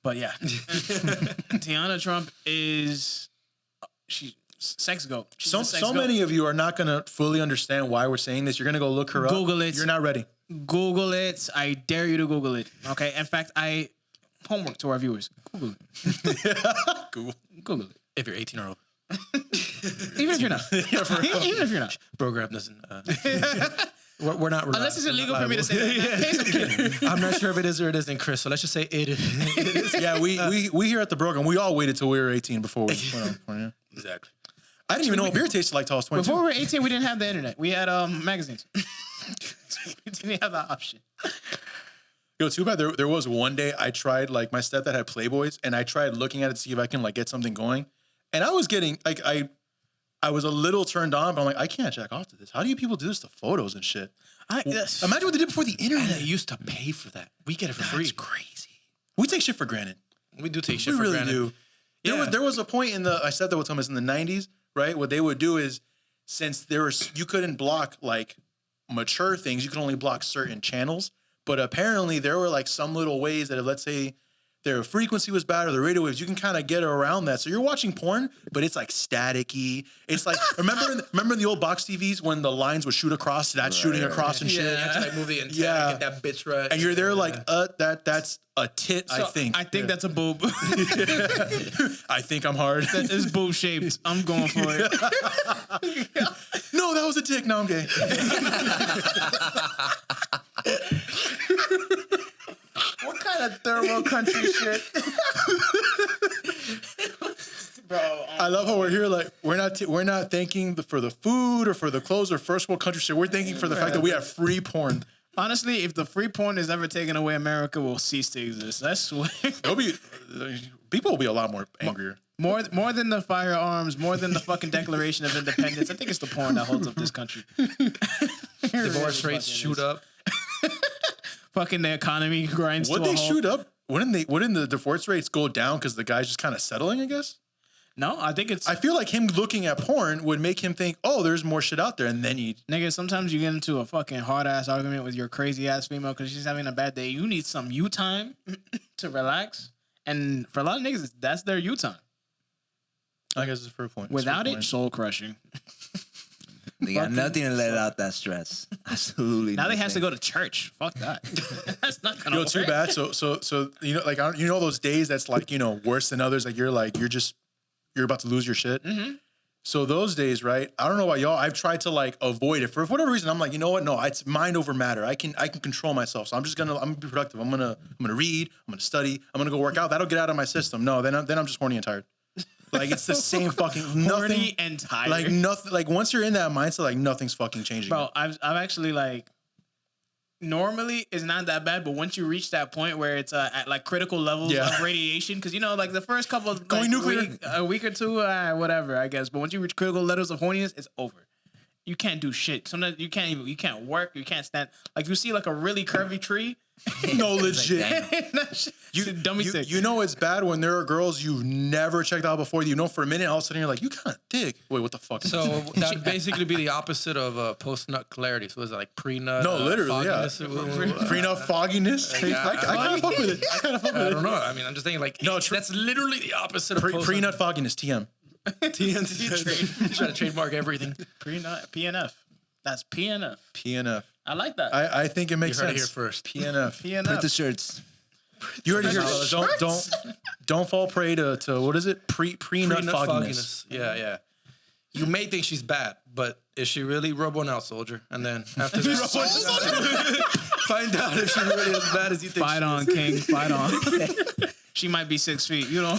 But yeah, Teanna Trump is sex goat. She's a sex goat. Many of you are not going to fully understand why we're saying this. You're going to go look her up. Google it. You're not ready. Google it. I dare you to Google it. Okay. In fact, homework to our viewers. Google it. Google it. If you're 18 or over. Even if you're not. Even if you're not. Program doesn't. We're not. Unless it's illegal for me to say that. I'm not sure if it is or it isn't, Chris. So let's just say it is. Yeah, we here at the program, we all waited till we were 18 before we went on. Exactly. I didn't even know what beer tasted like till I was 22. Before we were 18, we didn't have the internet. We had magazines. We didn't have that option. Yo, too bad. There was one day I tried, like, my stepdad had Playboys, and I tried looking at it to see if I can, like, get something going. And I was getting, like, I was a little turned on, but I'm like, I can't jack off to this. How do you people do this to photos and shit? Imagine what they did before the internet. They used to pay for that. We get it for free. That's crazy. We take shit for granted. We do take shit We for really granted. do. There was a point I said that would tell me in the 90s, right? What they would do is, since you couldn't block, like, mature things, you could only block certain channels. But apparently there were like some little ways that if, let's say, their frequency was bad or the radio waves, you can kind of get around that. So you're watching porn, but it's like staticky. It's like remember the old box TVs when the lines would shoot across, that's shooting across and shit. You have to like move the antenna, get that bitch right. And you're there like, that's a tit, So, I think. I think that's a boob. I think I'm hard. That is boob shaped. I'm going for it. No, that was a dick. No, I'm gay. What kind of third world country shit? Bro, I love how we're here. Like we're not thanking for the food or for the clothes or first world country shit. We're thanking for the fact that we have free porn. honestly, if the free porn is ever taken away, America will cease to exist. I swear. People will be a lot more angrier. More than the firearms, more than the fucking Declaration of Independence. I think it's the porn that holds up this country. Divorce rates shoot up. Fucking the economy grinds to a halt. Would they shoot up? Wouldn't the divorce rates go down because the guy's just kind of settling, I guess? No, I think it's... I feel like him looking at porn would make him think, oh, there's more shit out there, and then he... Nigga, sometimes you get into a fucking hard-ass argument with your crazy-ass female because she's having a bad day. You need some you time to relax. And for a lot of niggas, that's their you time. I guess it's for a point. Without it, soul-crushing. They got nothing to let out that stress. Absolutely. Now they have to go to church. Fuck that. That's not gonna work. Too bad. So you know, like those days that's like worse than others. Like you're about to lose your shit. Mm-hmm. So those days, right? I don't know about y'all. I've tried to like avoid it for whatever reason. I'm like, you know what? No, it's mind over matter. I can control myself. So I'm gonna be productive. I'm gonna read. I'm gonna study. I'm gonna go work out. That'll get out of my system. No, then I'm just horny and tired. Like it's the same fucking nothing. Horny and tired. Like nothing. Like once you're in that mindset, like nothing's fucking changing. Bro, I've actually like. Normally it's not that bad, but once you reach that point where it's at like critical levels of radiation, because like the first couple of going nuclear, a week or two, whatever, I guess. But once you reach critical levels of horniness, it's over. you can't do shit. Sometimes you can't work, you can't stand. Like you see like a really curvy tree. No, legit. You know it's bad when there are girls you've never checked out before. You know for a minute, all of a sudden you're like, you kind of thick. Wait, what the fuck? So that would basically be the opposite of post-nut clarity. So is it like pre-nut? No, literally, fogginess? Pre-nut fogginess. I kind of fuck with it. I don't know. I mean, I'm just thinking like, no, that's literally the opposite of post-nut. Pre-nut fogginess, TM. TNT. Trying to trademark everything. Pre-nut, PNF. That's PNF. PNF. I like that. I think it makes You heard sense. it here first. PNF. PNF. Print the shirts. You heard it here. Don't fall prey to what is it? Pre-nut fogginess. Yeah. You may think she's bad, but is she really? Rub one out, soldier. And then after that, find out if she really is as bad as you think. Fight she on, is. King. Fight on. She might be 6 feet. You know.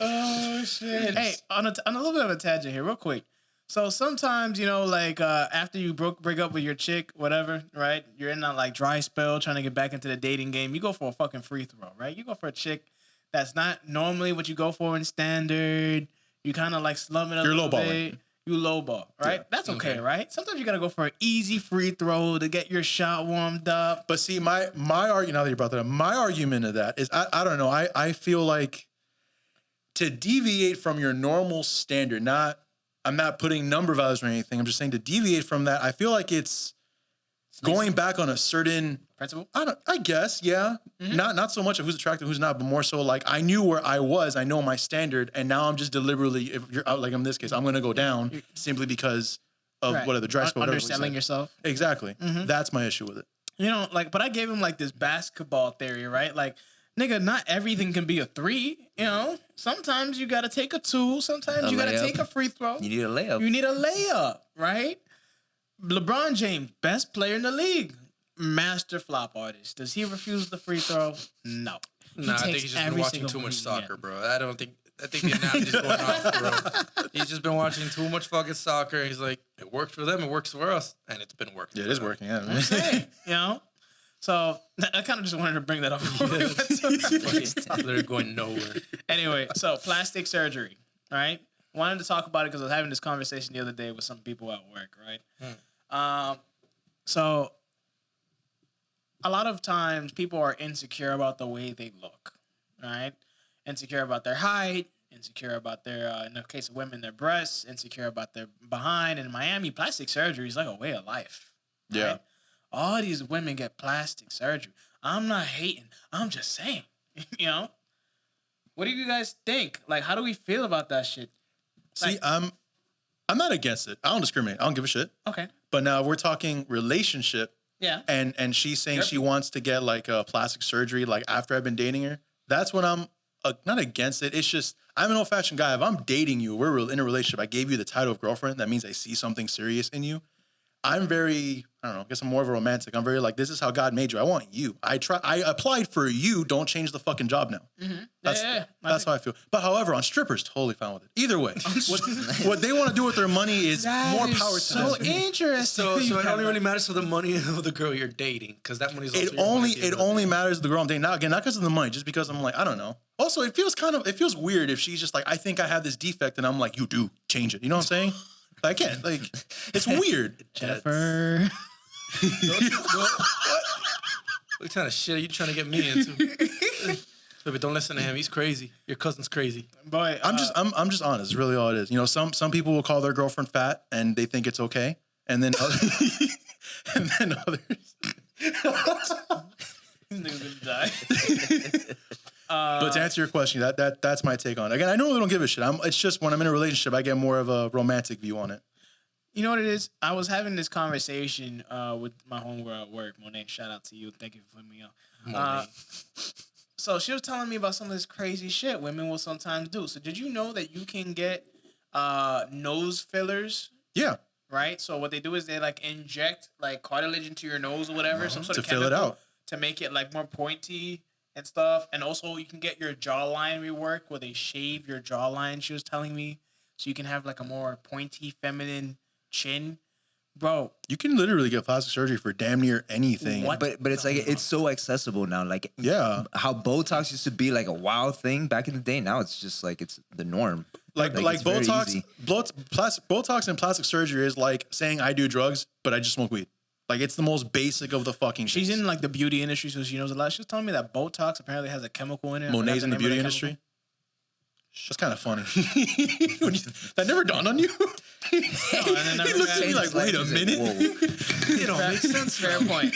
Oh shit! Hey, on a little bit of a tangent here, real quick. So sometimes, you know, like after you break up with your chick, whatever, right? You're in that like dry spell, trying to get back into the dating game. You go for a fucking free throw, right? You go for a chick that's not normally what you go for in standard. You kind of like slum it a little bit. You lowball, right? Yeah. That's okay, right? Sometimes you gotta go for an easy free throw to get your shot warmed up. But see, my argument, now that you brought that up, my argument of that is I don't know. I feel like to deviate from your normal standard, I'm not putting number values or anything. I'm just saying to deviate from that, I feel like it's going back on a certain principle. I guess, yeah. Mm-hmm. Not so much of who's attractive, who's not, but more so like I knew where I was, I know my standard, and now I'm just deliberately, if you're out, like in this case, I'm gonna go down simply because of whatever the dry spell. Underselling yourself. Exactly. Mm-hmm. That's my issue with it. You know, like, but I gave him like this basketball theory, right? Like, nigga, not everything can be a 3. You know, sometimes you gotta take a 2. Sometimes you gotta take a free throw. You need a layup. You need a layup, right? LeBron James, best player in the league, master flop artist. Does he refuse the free throw? No. Nah, I think he's just been watching too much soccer, bro. I think the analogy's going off, bro. He's just been watching too much fucking soccer. He's like, it works for them, it works for us, and it's been working. Yeah, it is working. Yeah, I'm saying, you know. So I kind of just wanted to bring that up. They're going nowhere. Anyway, so plastic surgery, right? Wanted to talk about it because I was having this conversation the other day with some people at work, right? So a lot of times people are insecure about the way they look, right? Insecure about their height, insecure about their, in the case of women, their breasts, insecure about their behind. And in Miami, plastic surgery is like a way of life. Right? Yeah. All these women get plastic surgery. I'm not hating. I'm just saying, you know? What do you guys think? Like, how do we feel about that shit? See, Like, I'm not against it. I don't discriminate. I don't give a shit. okay. But now we're talking relationship. Yeah. And she's saying she wants to get like a plastic surgery like after I've been dating her. That's when I'm not against it. It's just I'm an old-fashioned guy. If I'm dating you, we're in a relationship, I gave you the title of girlfriend. That means I see something serious in you. I'm very, I don't know, I guess I'm more of a romantic. I'm very like, this is how God made you. I want you. I applied for you. Don't change the fucking job now. Mm-hmm. That's how I feel. But however, on strippers, totally fine with it. Either way, what they want to do with their money is more power to them. So interesting. So it only really matters for the money of the girl you're dating, because that money's also it only matters to the girl I'm dating. Now again, not because of the money, just because I'm like, I don't know. Also, it feels weird if she's just like, I think I have this defect, and I'm like, you do change it. You know what I'm saying? I can't. Like, it's weird. Jennifer. What kind of shit are you trying to get me into? Baby, don't listen to him. He's crazy. Your cousin's crazy. Boy, I'm just honest. It's really all it is. You know, some people will call their girlfriend fat and they think it's okay, and then others. This nigga's gonna die. But to answer your question, that's my take on it. Again, I know they don't give a shit. It's just when I'm in a relationship, I get more of a romantic view on it. You know what it is? I was having this conversation with my homegirl at work, Monet. Shout out to you. Thank you for putting me on. So she was telling me about some of this crazy shit women will sometimes do. So did you know that you can get nose fillers? Yeah. Right? So what they do is they like inject like cartilage into your nose or whatever, some sort to of fill it out, to make it like more pointy and stuff. And also you can get your jawline rework where they shave your jawline, she was telling me. So you can have like a more pointy feminine chin. bro. You can literally get plastic surgery for damn near anything. What? But it's like it's so accessible now. Like how Botox used to be like a wild thing back in the day. Now it's just like it's the norm. Like it's very Botox, easy. Botox and plastic surgery is like saying I do drugs, but I just smoke weed. Like it's the most basic of the fucking. She's things. in like the beauty industry, so she knows a lot. She was telling me that Botox apparently has a chemical in it. I forgot Monet's in the name of beauty chemical. industry. That's kind of funny. That never dawned on you. And then He looked at me like, "Wait a minute." It don't make sense. Fair point.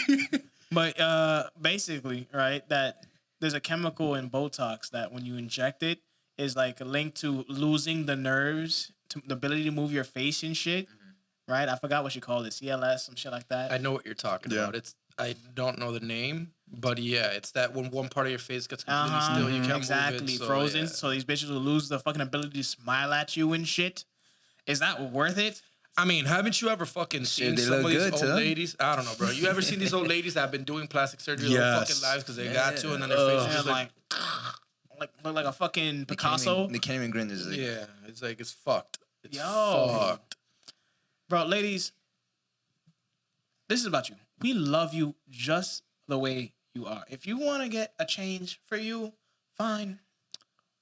But basically, right, that there's a chemical in Botox that when you inject it is like linked to losing the nerves, to the ability to move your face and shit. Right? I forgot what she called it. CLS, some shit like that. I know what you're talking about. I don't know the name, but yeah, it's that when one part of your face gets completely still, you can't exactly move it. So, frozen. yeah. So these bitches will lose the fucking ability to smile at you and shit. Is that worth it? I mean, haven't you ever fucking seen they some of look these good, old too. ladies? I don't know, bro. You ever seen these old ladies that have been doing plastic surgery their Yes. fucking lives because they got to, and then their face is And just like, look like a fucking They can't Picasso. even- They can't even grin. There's like, yeah, it's like it's fucked. It's Yo. fucked. Bro, ladies, this is about you. We love you just the way you are. If you want to get a change for you, fine.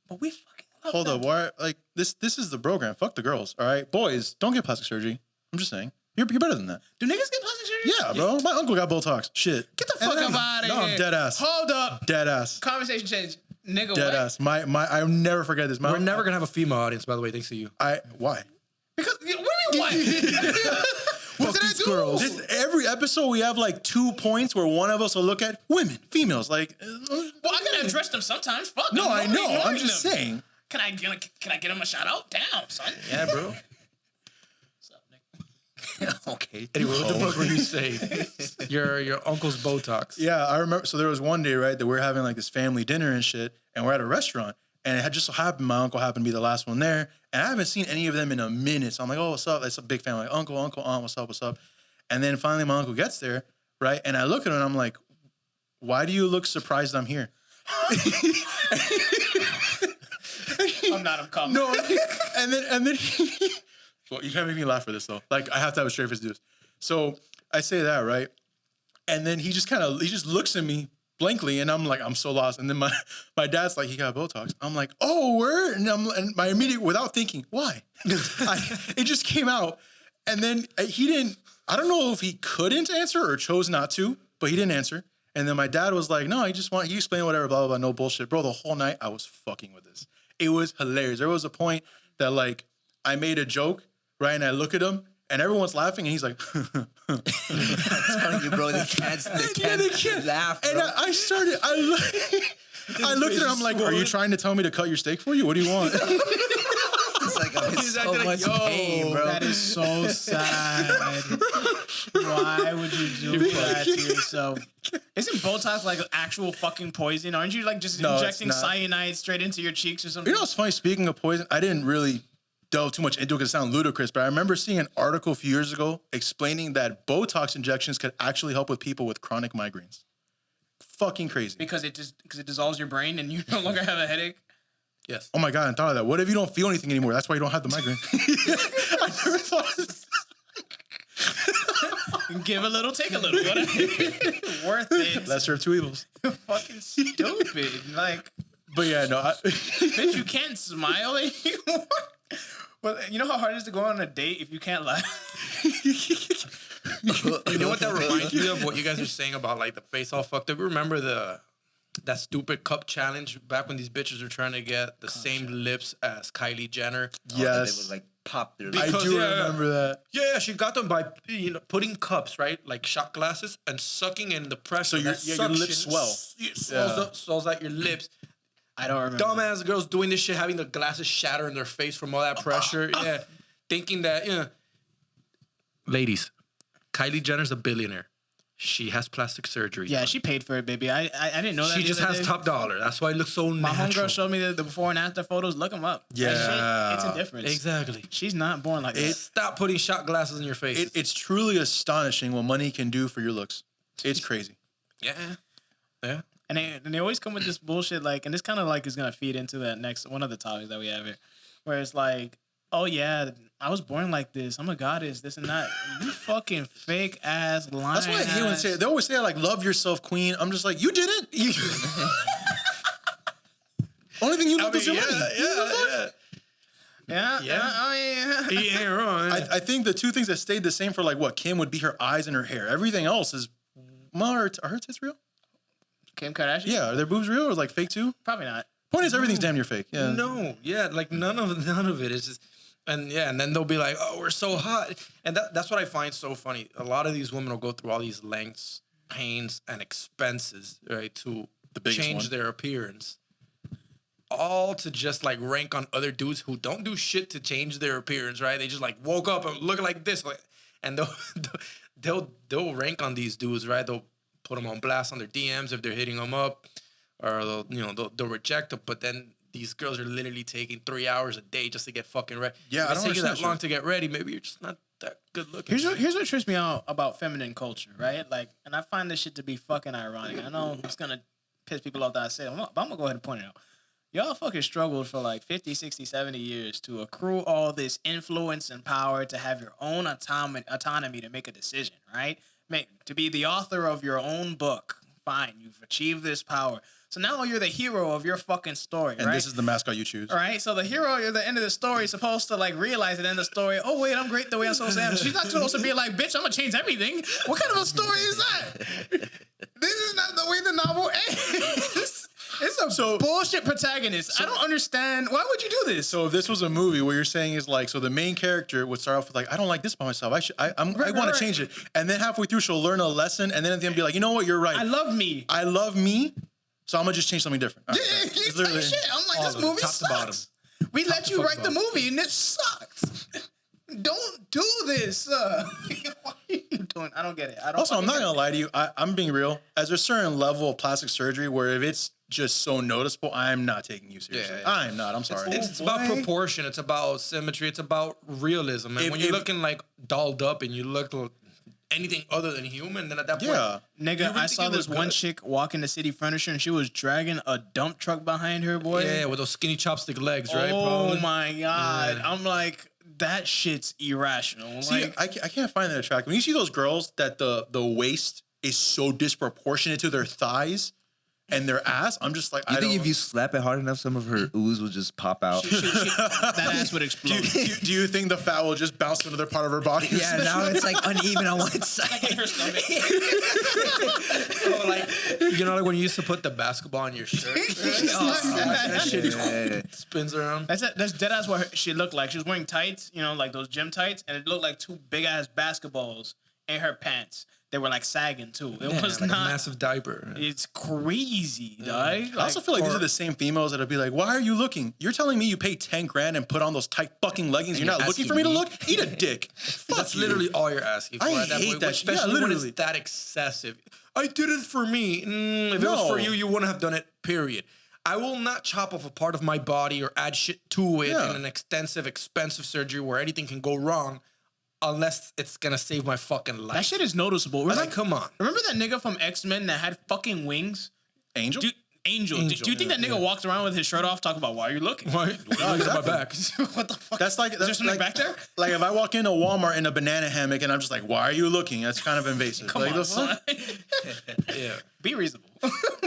But we fucking love Hold them. up, why? Like this is the program. Fuck the girls. All right, boys, don't get plastic surgery. I'm just saying. You're better than that. Do niggas get plastic surgery? Yeah, bro. My uncle got Botox. Shit. Get the fuck up out of no, here. I'm dead ass. Hold up. Dead ass. Conversation change. Nigga, Dead what? ass. My I'll never forget this. We're never gonna have a female audience, by the way, thanks to you. Why? Because, what do you mean, what? What did I do? Girls. Every episode we have like 2 points where one of us will look at women, females. Like, Well, I gotta address them sometimes. Fuck. no, I I'm know. I'm ignoring just them. saying. Can I get him a shout out? Damn, son. Yeah, bro. What's up, Nick? okay. Anyway, what the fuck were you saying? Your uncle's Botox. Yeah, I remember. So there was one day, right, that we're having like this family dinner and shit, and we're at a restaurant, and it had just so happened my uncle happened to be the last one there, and I haven't seen any of them in a minute. So I'm like, oh, what's up? It's a big family. Like, uncle, aunt, what's up, what's up? And then finally my uncle gets there, right, and I look at him and I'm like, why do you look surprised I'm here? I'm not. I'm calm. No, and then well, you can't make me laugh for this though. Like I have to have a straight face to do this. So I say that, right? And then he just looks at me blankly, and I'm like, I'm so lost. And then my dad's like, he got Botox. I'm like, oh, word. And my immediate, without thinking, why? It just came out, and then he didn't. I don't know if he couldn't answer or chose not to, but he didn't answer. And then my dad was like, no, he explained whatever, blah, blah, blah, no bullshit. Bro, the whole night I was fucking with this. It was hilarious. There was a point that like I made a joke, right? And I look at him and everyone's laughing and he's like, I'm telling you, bro, they can't laugh, bro. and I looked at him, I'm like, are you trying to tell me to cut your steak for you? What do you want? It's like I'm in He's so acting like, much yo, pain, bro. That is so sad. Why would you do that to yourself? Isn't Botox like actual fucking poison? Aren't you like just No, it's injecting not. cyanide straight into your cheeks or something? You know what's funny? Speaking of poison, I didn't really delve too much into it because it sounds ludicrous, but I remember seeing an article a few years ago explaining that Botox injections could actually help with people with chronic migraines. Fucking crazy. because it dissolves your brain and you no longer have a headache. Yes. Oh my God, I thought of that. What if you don't feel anything anymore? That's why you don't have the migraine. I never thought of this. Give a little, take a little. Whatever. Worth it. Lesser of two evils. Fucking stupid. Like, But yeah, no. bitch, you can't smile anymore. Well, you know how hard it is to go on a date if you can't laugh? You know what that reminds me of? What you guys are saying about like the face all fucked up. Remember that stupid cup challenge back when these bitches were trying to get the same lips as Kylie Jenner? They Yes. would like pop their I Because, do yeah, remember that. Yeah, she got them by putting cups, right, like shot glasses, and sucking in the pressure. So your- That your lips suction swell. Swells out your lips. I don't remember. Dumbass girls doing this shit, having the glasses shatter in their face from all that pressure. Yeah, thinking that ladies, Kylie Jenner's a billionaire. She has plastic surgery. Yeah, she paid for it, baby. I didn't know that. She the just other has day. top dollar. That's why it looks so My natural. homegirl showed me the before and after photos. Look them up. That Yeah. shit, it's a difference. Exactly. She's not born like that. Stop putting shot glasses in your face. It's truly astonishing what money can do for your looks. It's crazy. Yeah. Yeah. And they always come with this bullshit, like, and this kind of like is gonna feed into that next one of the topics that we have here, where it's like oh yeah, I was born like this. I'm a goddess, this and that. You fucking fake ass lying. That's why I hate when they say it. They always say like, love yourself, queen. I'm just like, you didn't. Only thing you love is your money. He ain't wrong. I think the two things that stayed the same for like what Kim would be her eyes and her hair. Everything else is, are her tits real? Kim Kardashian? Yeah, are their boobs real or like fake too? Probably not. Point is, everything's damn near fake. Yeah. No, yeah, like none of it is just, and then they'll be like, oh, we're so hot, and that's what I find so funny. A lot of these women will go through all these lengths, pains, and expenses, right, to change their appearance, all to just like rank on other dudes who don't do shit to change their appearance, right? They just like woke up and look like this, like, and they'll rank on these dudes, right? They'll put them on blast on their DMs if they're hitting them up. Or they'll reject them, but then these girls are literally taking 3 hours a day just to get fucking ready. Yeah, if it's taking that long to get ready, maybe you're just not that good looking. Here's what trips me out about feminine culture, right? Like, and I find this shit to be fucking ironic. I know it's gonna piss people off that I say it, but I'm gonna go ahead and point it out. Y'all fucking struggled for like 50, 60, 70 years to accrue all this influence and power to have your own autonomy to make a decision, right? To be the author of your own book. Fine, you've achieved this power. So now you're the hero of your fucking story, right? And this is the mascot you choose. All right, so the hero at the end of the story is supposed to like realize at the end of the story, oh wait, I'm great the way I'm supposed to am. She's not supposed to be like, bitch, I'm gonna change everything. What kind of a story is that? This is not the way the novel ends. It's a bullshit protagonist. I don't understand. Why would you do this? So if this was a movie where you're saying is like, so the main character would start off with like, I don't like this about myself. I want to change it. And then halfway through, she'll learn a lesson. And then at the end be like, you know what? You're right. I love me. So I'm going to just change something different. Right. Yeah, you type shit. I'm like, this movie sucks. To bottom. We let you write the movie and it sucks. Don't do this. What are you doing? I don't get it. Also, I'm not going to lie to you. I'm being real. As a certain level of plastic surgery where if it's just so noticeable, I'm not taking you seriously. Yeah. I'm not. I'm sorry. It's about proportion. It's about symmetry. It's about realism. And when you're looking like dolled up and you look anything other than human, then at that point, nigga, I saw this one chick walk into City Furniture and she was dragging a dump truck behind her, boy. Yeah, with those skinny chopstick legs, right? Oh my god! Yeah. I'm like, that shit's irrational. See, like, I can't find that attractive. When you see those girls that the waist is so disproportionate to their thighs and their ass, I'm just like, you think if you slap it hard enough, some of her ooze will just pop out? That ass would explode. Do you think the fat will just bounce to another part of her body? Yeah, now it's like uneven on one side. Like in her stomach. Oh, like when you used to put the basketball on your shirt. That shit spins around. That's dead ass what she looked like. She was wearing tights, like those gym tights, and it looked like two big ass basketballs in her pants. They were like sagging too. It was like not a massive diaper. It's crazy, dog. I also feel like these are the same females that'll be like, "Why are you looking? You're telling me you paid 10 grand and put on those tight fucking leggings. You're not looking for me to look? Eat a dick." That's literally all you're asking for. I at that hate point, that. Especially when it's that excessive. I did it for me. If it was for you, you wouldn't have done it. Period. I will not chop off a part of my body or add shit to it in an extensive, expensive surgery where anything can go wrong. Unless it's gonna save my fucking life. That shit is noticeable. Like, come on. Remember that nigga from X-Men that had fucking wings? Angel? Angel. Do you think that nigga walks around with his shirt off talking about why are you looking? Why? Look at my back. What the fuck? That's like, is there something back there? Like if I walk into Walmart in a banana hammock and I'm just like, why are you looking? That's kind of invasive. Come like, on, son. Yeah. Be reasonable.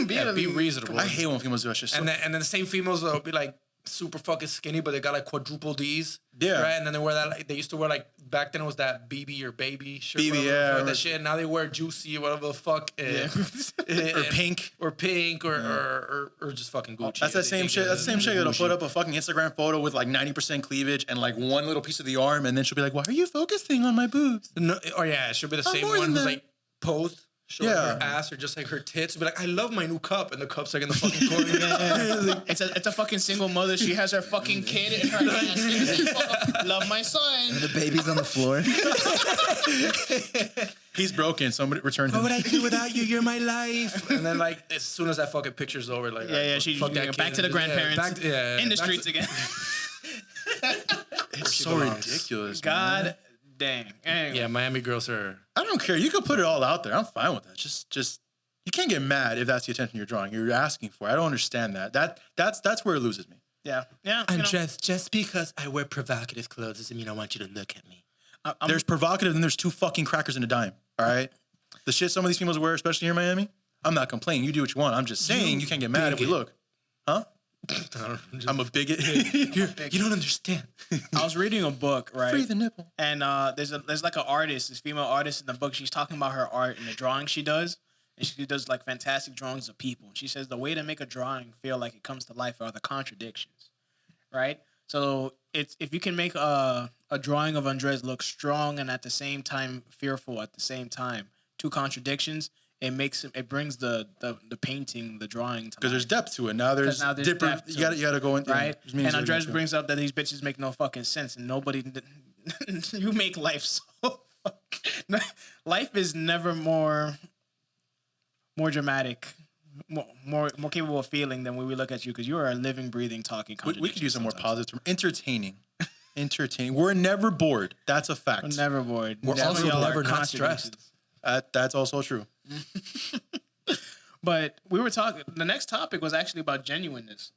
Be reasonable. I hate when females do that shit. And then the same females will be like super fucking skinny, but they got like quadruple D's. Yeah. Right? And then they wear that, like, they used to wear like, back then it was that BB or baby shirt. BB, yeah. That shit. Now they wear juicy, whatever the fuck. Or pink. Or pink, or just fucking Gucci. That's that same shit. That's the same shit that'll put up a fucking Instagram photo with like 90% cleavage and like one little piece of the arm, and then she'll be like, "Why are you focusing on my boobs?" No, oh yeah, she'll be the same one who's like posed. Showing her ass or just like her tits. Be like, I love my new cup, and the cup's like in the fucking corner. It's a fucking single mother. She has her fucking kid in her ass. Love my son. And the baby's on the floor. He's broken. Somebody return him. What would I do without you? You're my life. And then like as soon as that fucking picture's over, like she's back to the grandparents. In the streets again. It's so ridiculous. God dang. Anyway. Yeah, Miami girls are. I don't care. You can put it all out there. I'm fine with that. Just you can't get mad if that's the attention you're drawing. You're asking for. I don't understand that. That's where it loses me. Yeah. Andres, just because I wear provocative clothes doesn't mean I want you to look at me. There's provocative and there's 2 fucking crackers and a dime. All right? The shit some of these females wear, especially here in Miami, I'm not complaining. You do what you want. I'm just saying you can't get mad if we look. Huh? I'm a bigot. You don't understand. I was reading a book, right? Free the nipple. And there's like an artist, this female artist in the book. She's talking about her art and the drawing she does. And she does like fantastic drawings of people. And she says the way to make a drawing feel like it comes to life are the contradictions, right? So it's if you can make a drawing of Andres look strong and at the same time fearful at the same time, 2 contradictions, it brings the painting, the drawing to Because there's depth to it. Now there's different. You gotta go in. Right. And Andres brings up that these bitches make no fucking sense, and nobody. You make life so. Life is never more dramatic, more capable of feeling than when we look at you, because you are a living, breathing, talking. We could use some more positive term. Entertaining. We're never bored. That's a fact. We're never bored. We're also never not stressed. That's also true. But we were talking. The next topic was actually about genuineness.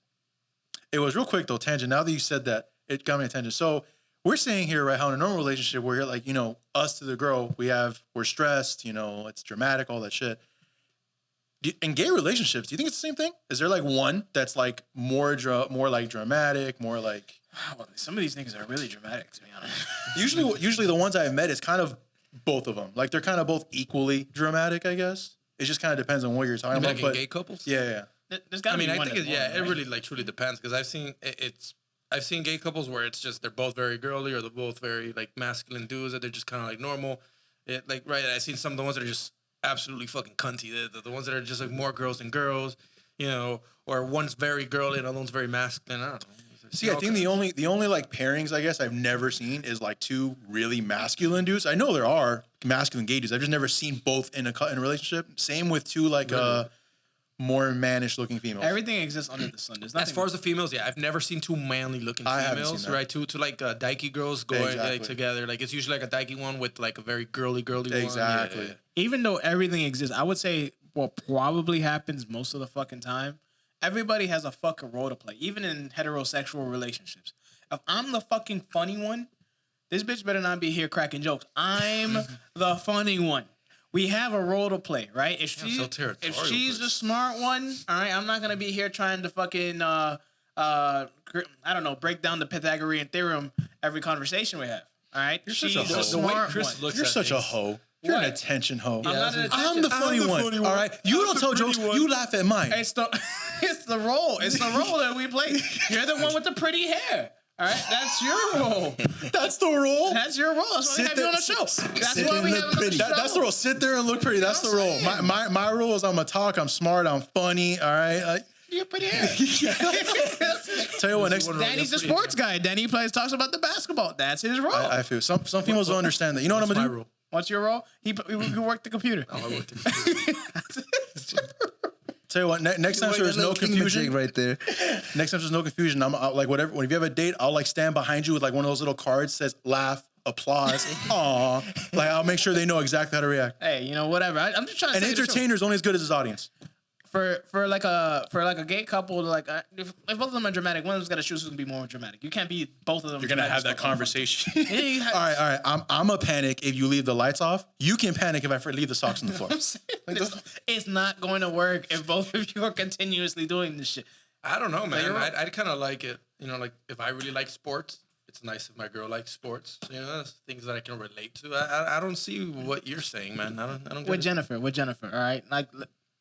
It was real quick though, tangent. Now that you said that, it got me attention. So we're saying here, right, how in a normal relationship where you're like, us to the girl, we're stressed, it's dramatic, all that shit. In gay relationships, do you think it's the same thing? Is there like one that's like more like dramatic, more like? Well, some of these niggas are really dramatic, to be honest. Usually the ones I've met is kind of both of them. Like they're kind of both equally dramatic, I guess. It just kind of depends on what you're talking about. Like gay couples? Yeah. There's gotta be one. I think it really like truly depends, because I've seen gay couples where it's just they're both very girly or they're both very like masculine dudes that they're just kind of like normal. I've seen some of the ones that are just absolutely fucking cunty. The ones that are just like more girls than girls, or one's very girly and the other one's very masculine. I don't know. See, I think the only like pairings I guess I've never seen is like 2 really masculine dudes. I know there are masculine gay dudes. I've just never seen both in a relationship. Same with 2 like more mannish looking females. Everything exists under the sun. There's nothing. As far as the females, I've never seen 2 manly looking females, right? Two like dykey girls going like together. Like it's usually like a dykey one with like a very girly one. Exactly. Yeah. Even though everything exists, I would say what probably happens most of the fucking time. Everybody has a fucking role to play, even in heterosexual relationships. If I'm the fucking funny one, this bitch better not be here cracking jokes. I'm the funny one. We have a role to play, right? If she's the smart one, all right, I'm not gonna be here trying to fucking break down the Pythagorean theorem every conversation we have. All right, You're such a hoe. You're such a hoe. You're an attention hoe. I'm the funny one. All right, you don't tell jokes. You laugh at mine. It's the role. It's the role that we play. You're the one with the pretty hair. All right, that's your role. That's the role. That's your role. That's why we have you on the show. That's why we have you on the show. That's the role. Sit there and look pretty. That's the role. My role is I'm a talk. I'm smart. I'm funny. All right. You have pretty hair. Tell you what, next Danny's the sports guy. Danny talks about the basketball. That's his role. I feel some females don't understand that. You know what I'm gonna do? Role. What's your role? He worked the computer. I worked the computer. Tell you what, next time there's no confusion right there. Next time there's no confusion, I'm like whatever. When if you have a date, I'll like stand behind you with like one of those little cards that says laugh, applause, aw. Like I'll make sure they know exactly how to react. Hey, whatever. I'm just trying to. An entertainer's only as good as his audience. For like a gay couple, like if both of them are dramatic, one of them's got to choose who's gonna be more dramatic. You can't be both of them. You're gonna have that conversation. Yeah, all right. I'm a panic if you leave the lights off. You can panic if I leave the socks on the floor. It's not going to work if both of you are continuously doing this shit. I don't know, man. I'd kind of like it. Like if I really like sports, it's nice if my girl likes sports. That's things that I can relate to. I don't see what you're saying, man. I don't. With Jennifer, all right, like.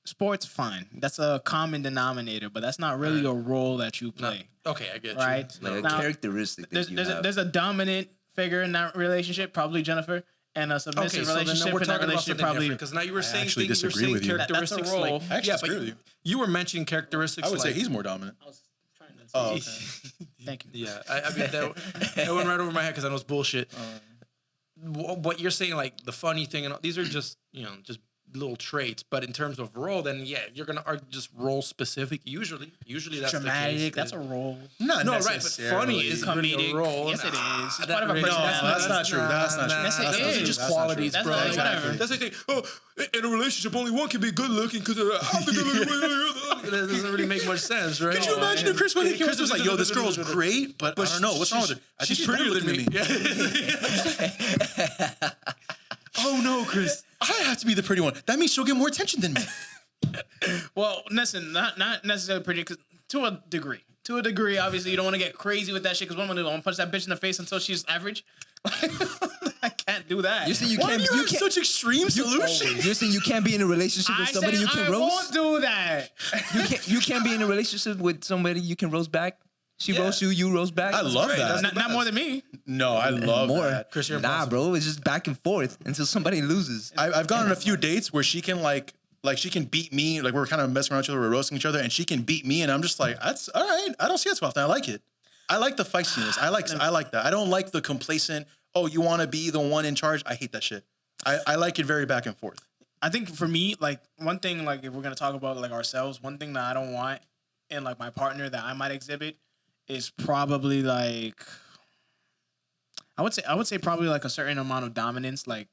Sports, fine. That's a common denominator, but that's not really a role that you play. Okay, I get right? you. Like a characteristic that there's a dominant figure in that relationship, probably Jennifer, and a submissive relationship in that relationship, probably. Because now you were saying actually things, disagree with you. characteristics That's a role. like. I actually disagree with you. You were mentioning characteristics. I would say he's more dominant. I was trying to. Oh, okay. Thank you. Yeah, I mean that went right over my head because I know it's bullshit. What you're saying, like the funny thing, and all, these are just just little traits, but in terms of role, then you're gonna argue just role specific. Usually that's dramatic. The case. That's a role. Not no, right, but necessarily. funny is comedic. A role. Yes, it is. It's That part of a really- personality. No, that's not true. That's not true. Yes, it Those is. are just That's not qualities, true. bro. That's not- Exactly. whatever. That's like saying, in a relationship, only one can be good looking because I'm the good looking. That doesn't really make much sense, right? Could you imagine if Chris went in was like, yo, this girl's great, but I don't know. What's wrong with her? I think She's prettier than me. Oh, no, Chris. I have to be the pretty one. That means she'll get more attention than me. Well, listen, not necessarily pretty, cause to a degree. To a degree, obviously, you don't want to get crazy with that shit. Because what I'm gonna do? I'm gonna punch that bitch in the face until she's average. I can't do that. You're saying you Why can't. do you have such extreme solutions? You're saying you can't be in a relationship with somebody you can I roast. won't do that. You can't be in a relationship with somebody you can roast back. She roasts you, you roast back. I love that. Not more than me. No, I love more. that. Chris, you're Nah, bro, it's just back and forth until somebody loses. I've gone on a few dates where she can like she can beat me. Like we're kind of messing around each other, we're roasting each other, and she can beat me, and I'm just like, that's all right. I don't see that so often. I like it. I like the feistiness. I like that. I don't like the complacent. Oh, you want to be the one in charge? I hate that shit. I like it very back and forth. I think for me, like one thing, like if we're gonna talk about like ourselves, one thing that I don't want in like my partner that I might exhibit is probably like I would say probably like a certain amount of dominance, like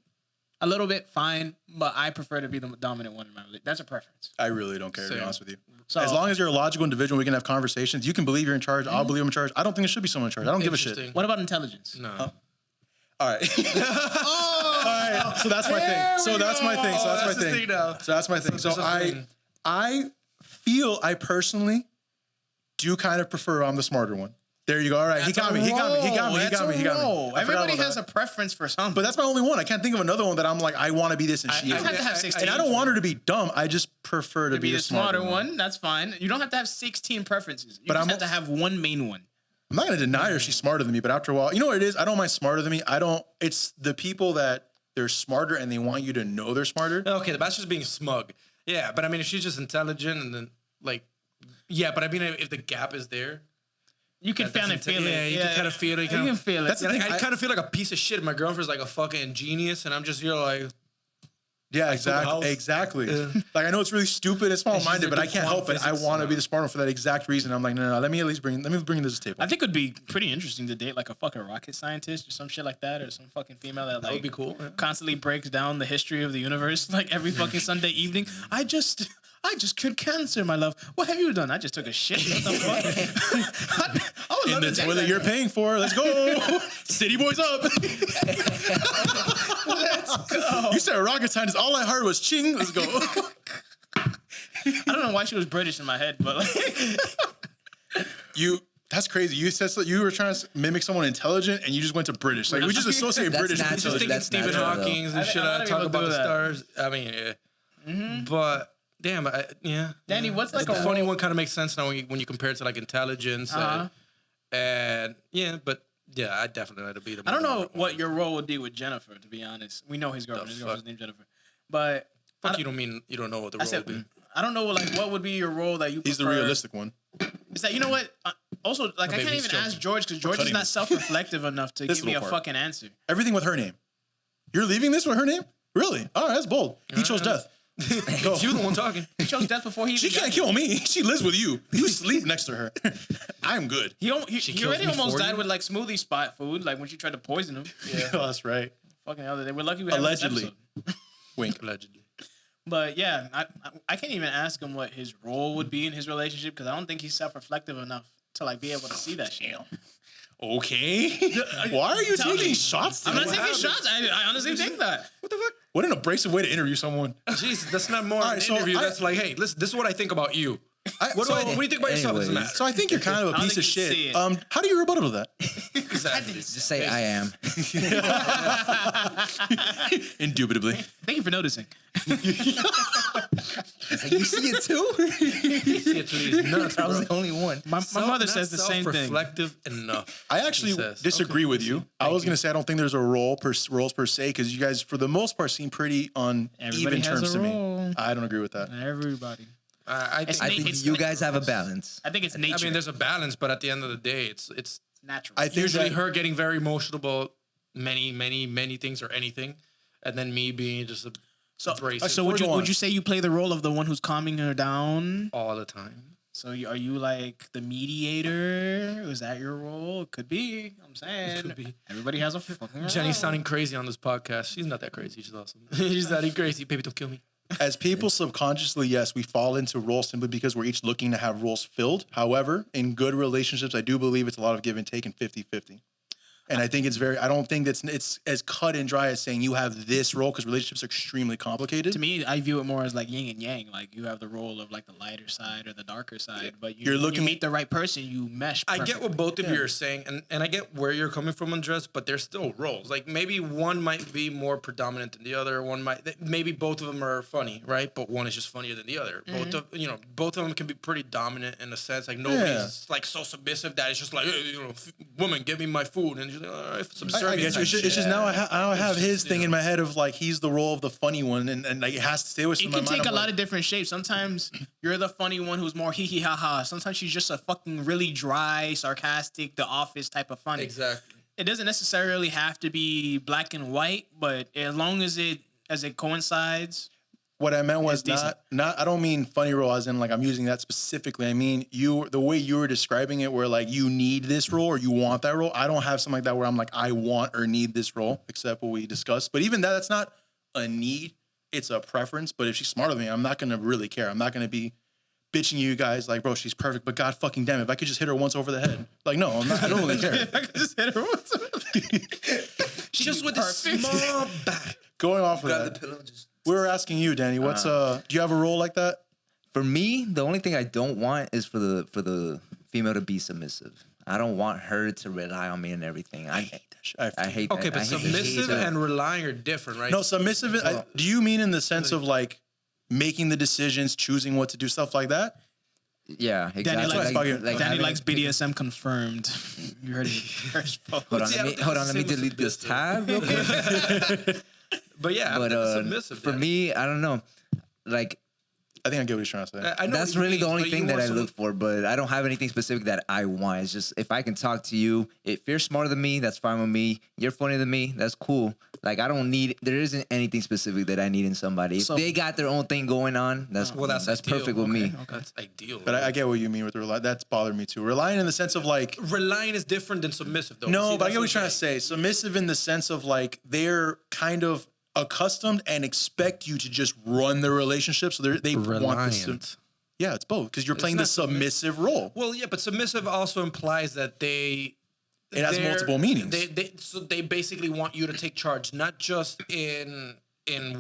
a little bit, fine, but I prefer to be the dominant one in my relationship. That's a preference. I really don't care, to be Same. honest with you. So As long as you're a logical individual, we can have conversations. You can believe you're in charge. I'll believe I'm in charge. I don't think it should be someone in charge. I don't give a shit. Interesting. what about intelligence? No. All right. All right. So that's my thing. So that's my thing. So that's my thing. So that's my thing. So I feel I personally do kind of prefer I'm the smarter one. There you go. All right. He got me. Everybody has a preference for something. But that's my only one. I can't think of another one that I'm like, I want to be this and she You is. have to have 16. And I don't want her to be dumb. I just prefer to be the the smarter one. That's fine. You don't have to have 16 preferences. You But just I'm- have to have one main one. I'm not going to deny her she's smarter than me, but after a while, you know what it is? I don't mind smarter than me. It's the people that they're smarter and they want you to know they're smarter. Okay, that's just being smug. Yeah, but I mean, if she's just intelligent and then like, yeah, but I mean, if the gap is there, You can that's feel it. yeah, you can kind of feel it. You can feel it. That's the thing. I kind of feel like a piece of shit. My girlfriend's like a fucking genius, and I'm just here like, Yeah, house. exactly. Like I know it's really stupid and small-minded, like but I in can't help it. I physics, want to be the smart one for that exact reason. I'm like, no. Let me bring this to the table. I think it would be pretty interesting to date like a fucking rocket scientist or some shit like that, or some fucking female that that would like be cool. Yeah. constantly breaks down the history of the universe like every fucking Sunday evening. I just cured cancer, my love. What have you done? I just took a shit. What the fuck? I would In love the to date toilet that you're guy. paying for. Let's go. City boys up. Let's go. You said rocket scientist. All I heard was ching. Let's go. I don't know why she was British in my head, but like, That's crazy. You said you were trying to mimic someone intelligent, and you just went to British. Like we just associate That's British with natural. Just intelligence. thinking That's Stephen natural, Hawking and I shit. don't I think talk we'll about do the that. stars. I mean, yeah. But damn, yeah. Danny, what's like the a funny role- one kind of makes sense now when you compare it to like intelligence and yeah, but yeah, I definitely had to be the. I don't know what your role would be with Jennifer, to be honest. We know his girlfriend. His girlfriend's named Jennifer. But Fuck, you don't know what the I role said, would be. I don't know what would be your role that you He's the prefer. realistic one. Is that, you know what? Also, like, I maybe can't he's even joking. ask George because George is cutting not this. self-reflective enough to This give me a little part. fucking answer. Everything with her name. You're leaving this with her name? Really? All right, that's bold. He chose death. It's you the one talking. He chose death before he She even can't got kill me. She lives with you. You sleep next to her. I'm good. He kills already me almost for died you? with like smoothie spot food, like when she tried to poison him. Yeah, that's right. Fucking hell, we're lucky we have this Allegedly. episode. Wink. Allegedly. But yeah, I can't even ask him what his role would be in his relationship because I don't think he's self-reflective enough to like be able to see that shit. Okay. Why are you Tell taking me. shots? I'm not today? taking shots. I honestly think that. What the fuck? What an abrasive way to interview someone. Jesus, that's not more All an right, so interview. I- That's like, hey, listen, this is what I think about you. What so, do you think about yourself? Doesn't anyways. matter. so I think you're kind of a I don't piece of think you'd see shit. it. How do you rebuttal to that? Exactly. Just say I am. Indubitably. Thank you for noticing. You see it too? See it to these nuts, I was bro. the only one. My mother says the same thing. Self-reflective enough. I actually he says. disagree Okay, with you. I was going to say I don't think there's a roles per se because you guys, for the most part, seem pretty on Everybody even has terms a to role. me. I don't agree with that. Everybody. I think, I It's- think you guys have a balance. I think it's nature. I mean, there's a balance, but at the end of the day, it's natural. I think usually that- her getting very emotional about many things or anything, and then me being just abrasive So would you say you play the role of the one who's calming her down? all the time. So are you like the mediator? Is that your role? Could be. I'm saying. Could be. Everybody has a fucking Jenny's role. sounding crazy on this podcast. She's not that crazy. She's awesome. She's not crazy. Baby, don't kill me. As people subconsciously, yes, we fall into roles simply because we're each looking to have roles filled. However, in good relationships, I do believe it's a lot of give and take and 50-50. And I think I don't think it's as cut and dry as saying you have this role because relationships are extremely complicated. To me, I view it more as like yin and yang. Like you have the role of like the lighter side or the darker side, but you meet the right person, you mesh perfectly. I get what both of you are saying, and I get where you're coming from, Andres, but there's still roles. Like maybe one might be more predominant than the other. Maybe both of them are funny, right? But one is just funnier than the other. Both of them can be pretty dominant in a sense. Like nobody's like so submissive that it's just like, hey, woman, give me my food, and like, all right, I guess it's just now I have his thing in my head of like he's the role of the funny one and like it has to stay with. It can take a lot of different shapes. Sometimes you're the funny one who's more hee hee ha ha. Sometimes she's just a fucking really dry, sarcastic, The Office type of funny. Exactly. It doesn't necessarily have to be black and white, but as long as it coincides. What I meant was not. I don't mean funny role as in like I'm using that specifically. I mean the way you were describing it, where like you need this role or you want that role. I don't have something like that where I'm like I want or need this role, except what we discussed. But even that's not a need. It's a preference. But if she's smarter than me, I'm not gonna really care. I'm not gonna be bitching you guys like, bro, she's perfect. But God fucking damn it, if I could just hit her once over the head, like no, I'm not. I don't really care. I could just hit her once over the head. She's just with a small back. Going off of Grab that. the pillow, just. We were asking you, Danny. What's do you have a role like that? For me, the only thing I don't want is for the female to be submissive. I don't want her to rely on me and everything. I hate that shit. I hate that. Okay, but submissive and relying are different, right? No, submissive. Do you mean in the sense of like making the decisions, choosing what to do, stuff like that? Yeah, exactly. Danny likes BDSM confirmed. You heard it first. Hold on, let me delete this tab real quick. But yeah, but submissive. For me, I don't know. Like, I think I get what he's trying to say. I know that's really the only thing that I look for, but I don't have anything specific that I want. It's just if I can talk to you, if you're smarter than me, that's fine with me. You're funnier than me, that's cool. Like there isn't anything specific that I need in somebody. If they got their own thing going on, that's perfect with me. Okay. That's ideal. But I get what you mean with relying. That's bothered me too. Relying in the sense of like relying is different than submissive, though. No, but I get what you're trying to say. Submissive in the sense of like they're kind of accustomed and expect you to just run the relationship, so they want this. Yeah, it's both because you're playing the submissive role. Well, yeah, but submissive also implies that it has multiple meanings. They basically want you to take charge, not just in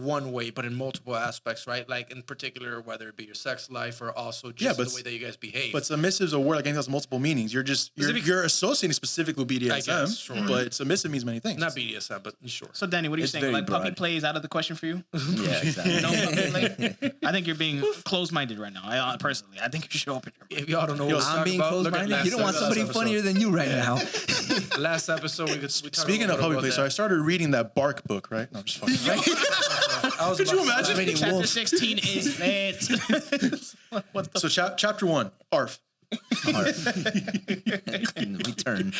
one way, but in multiple aspects, right? Like in particular, whether it be your sex life or also just the way that you guys behave. But submissive is a word like anything has multiple meanings. You're associating specifically with BDSM, I guess, sure. But submissive means many things. Not BDSM, but sure. So Danny, what are you saying? Like puppy play is out of the question for you? Yeah, exactly. No puppy play? I think you're being closed-minded right now. I personally think you should open your mouth. If y'all don't know what I'm being closed-minded. You don't want somebody funnier than you right now. Last episode, Speaking of puppy play, so I started reading that Bark book, right? No, I'm just fucking. Could you imagine? Chapter 16 is lit. So chapter 1, ARF. Return.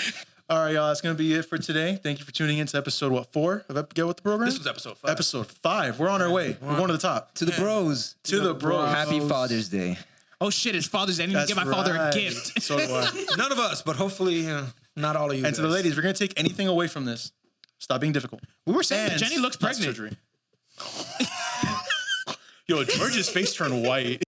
All right, y'all. That's going to be it for today. Thank you for tuning in to episode 4 of Get With The Program? This was episode 5. Episode 5. We're on our way. We're going to the top. To the bros. To the bros. Happy Father's Day. Oh, shit. It's Father's Day. I need to get my father a gift. So do I. None of us, but hopefully not all of you And to the ladies, we're going to take anything away from this. Stop being difficult. We were saying that Jenny looks pregnant. Yo, George's face turned white.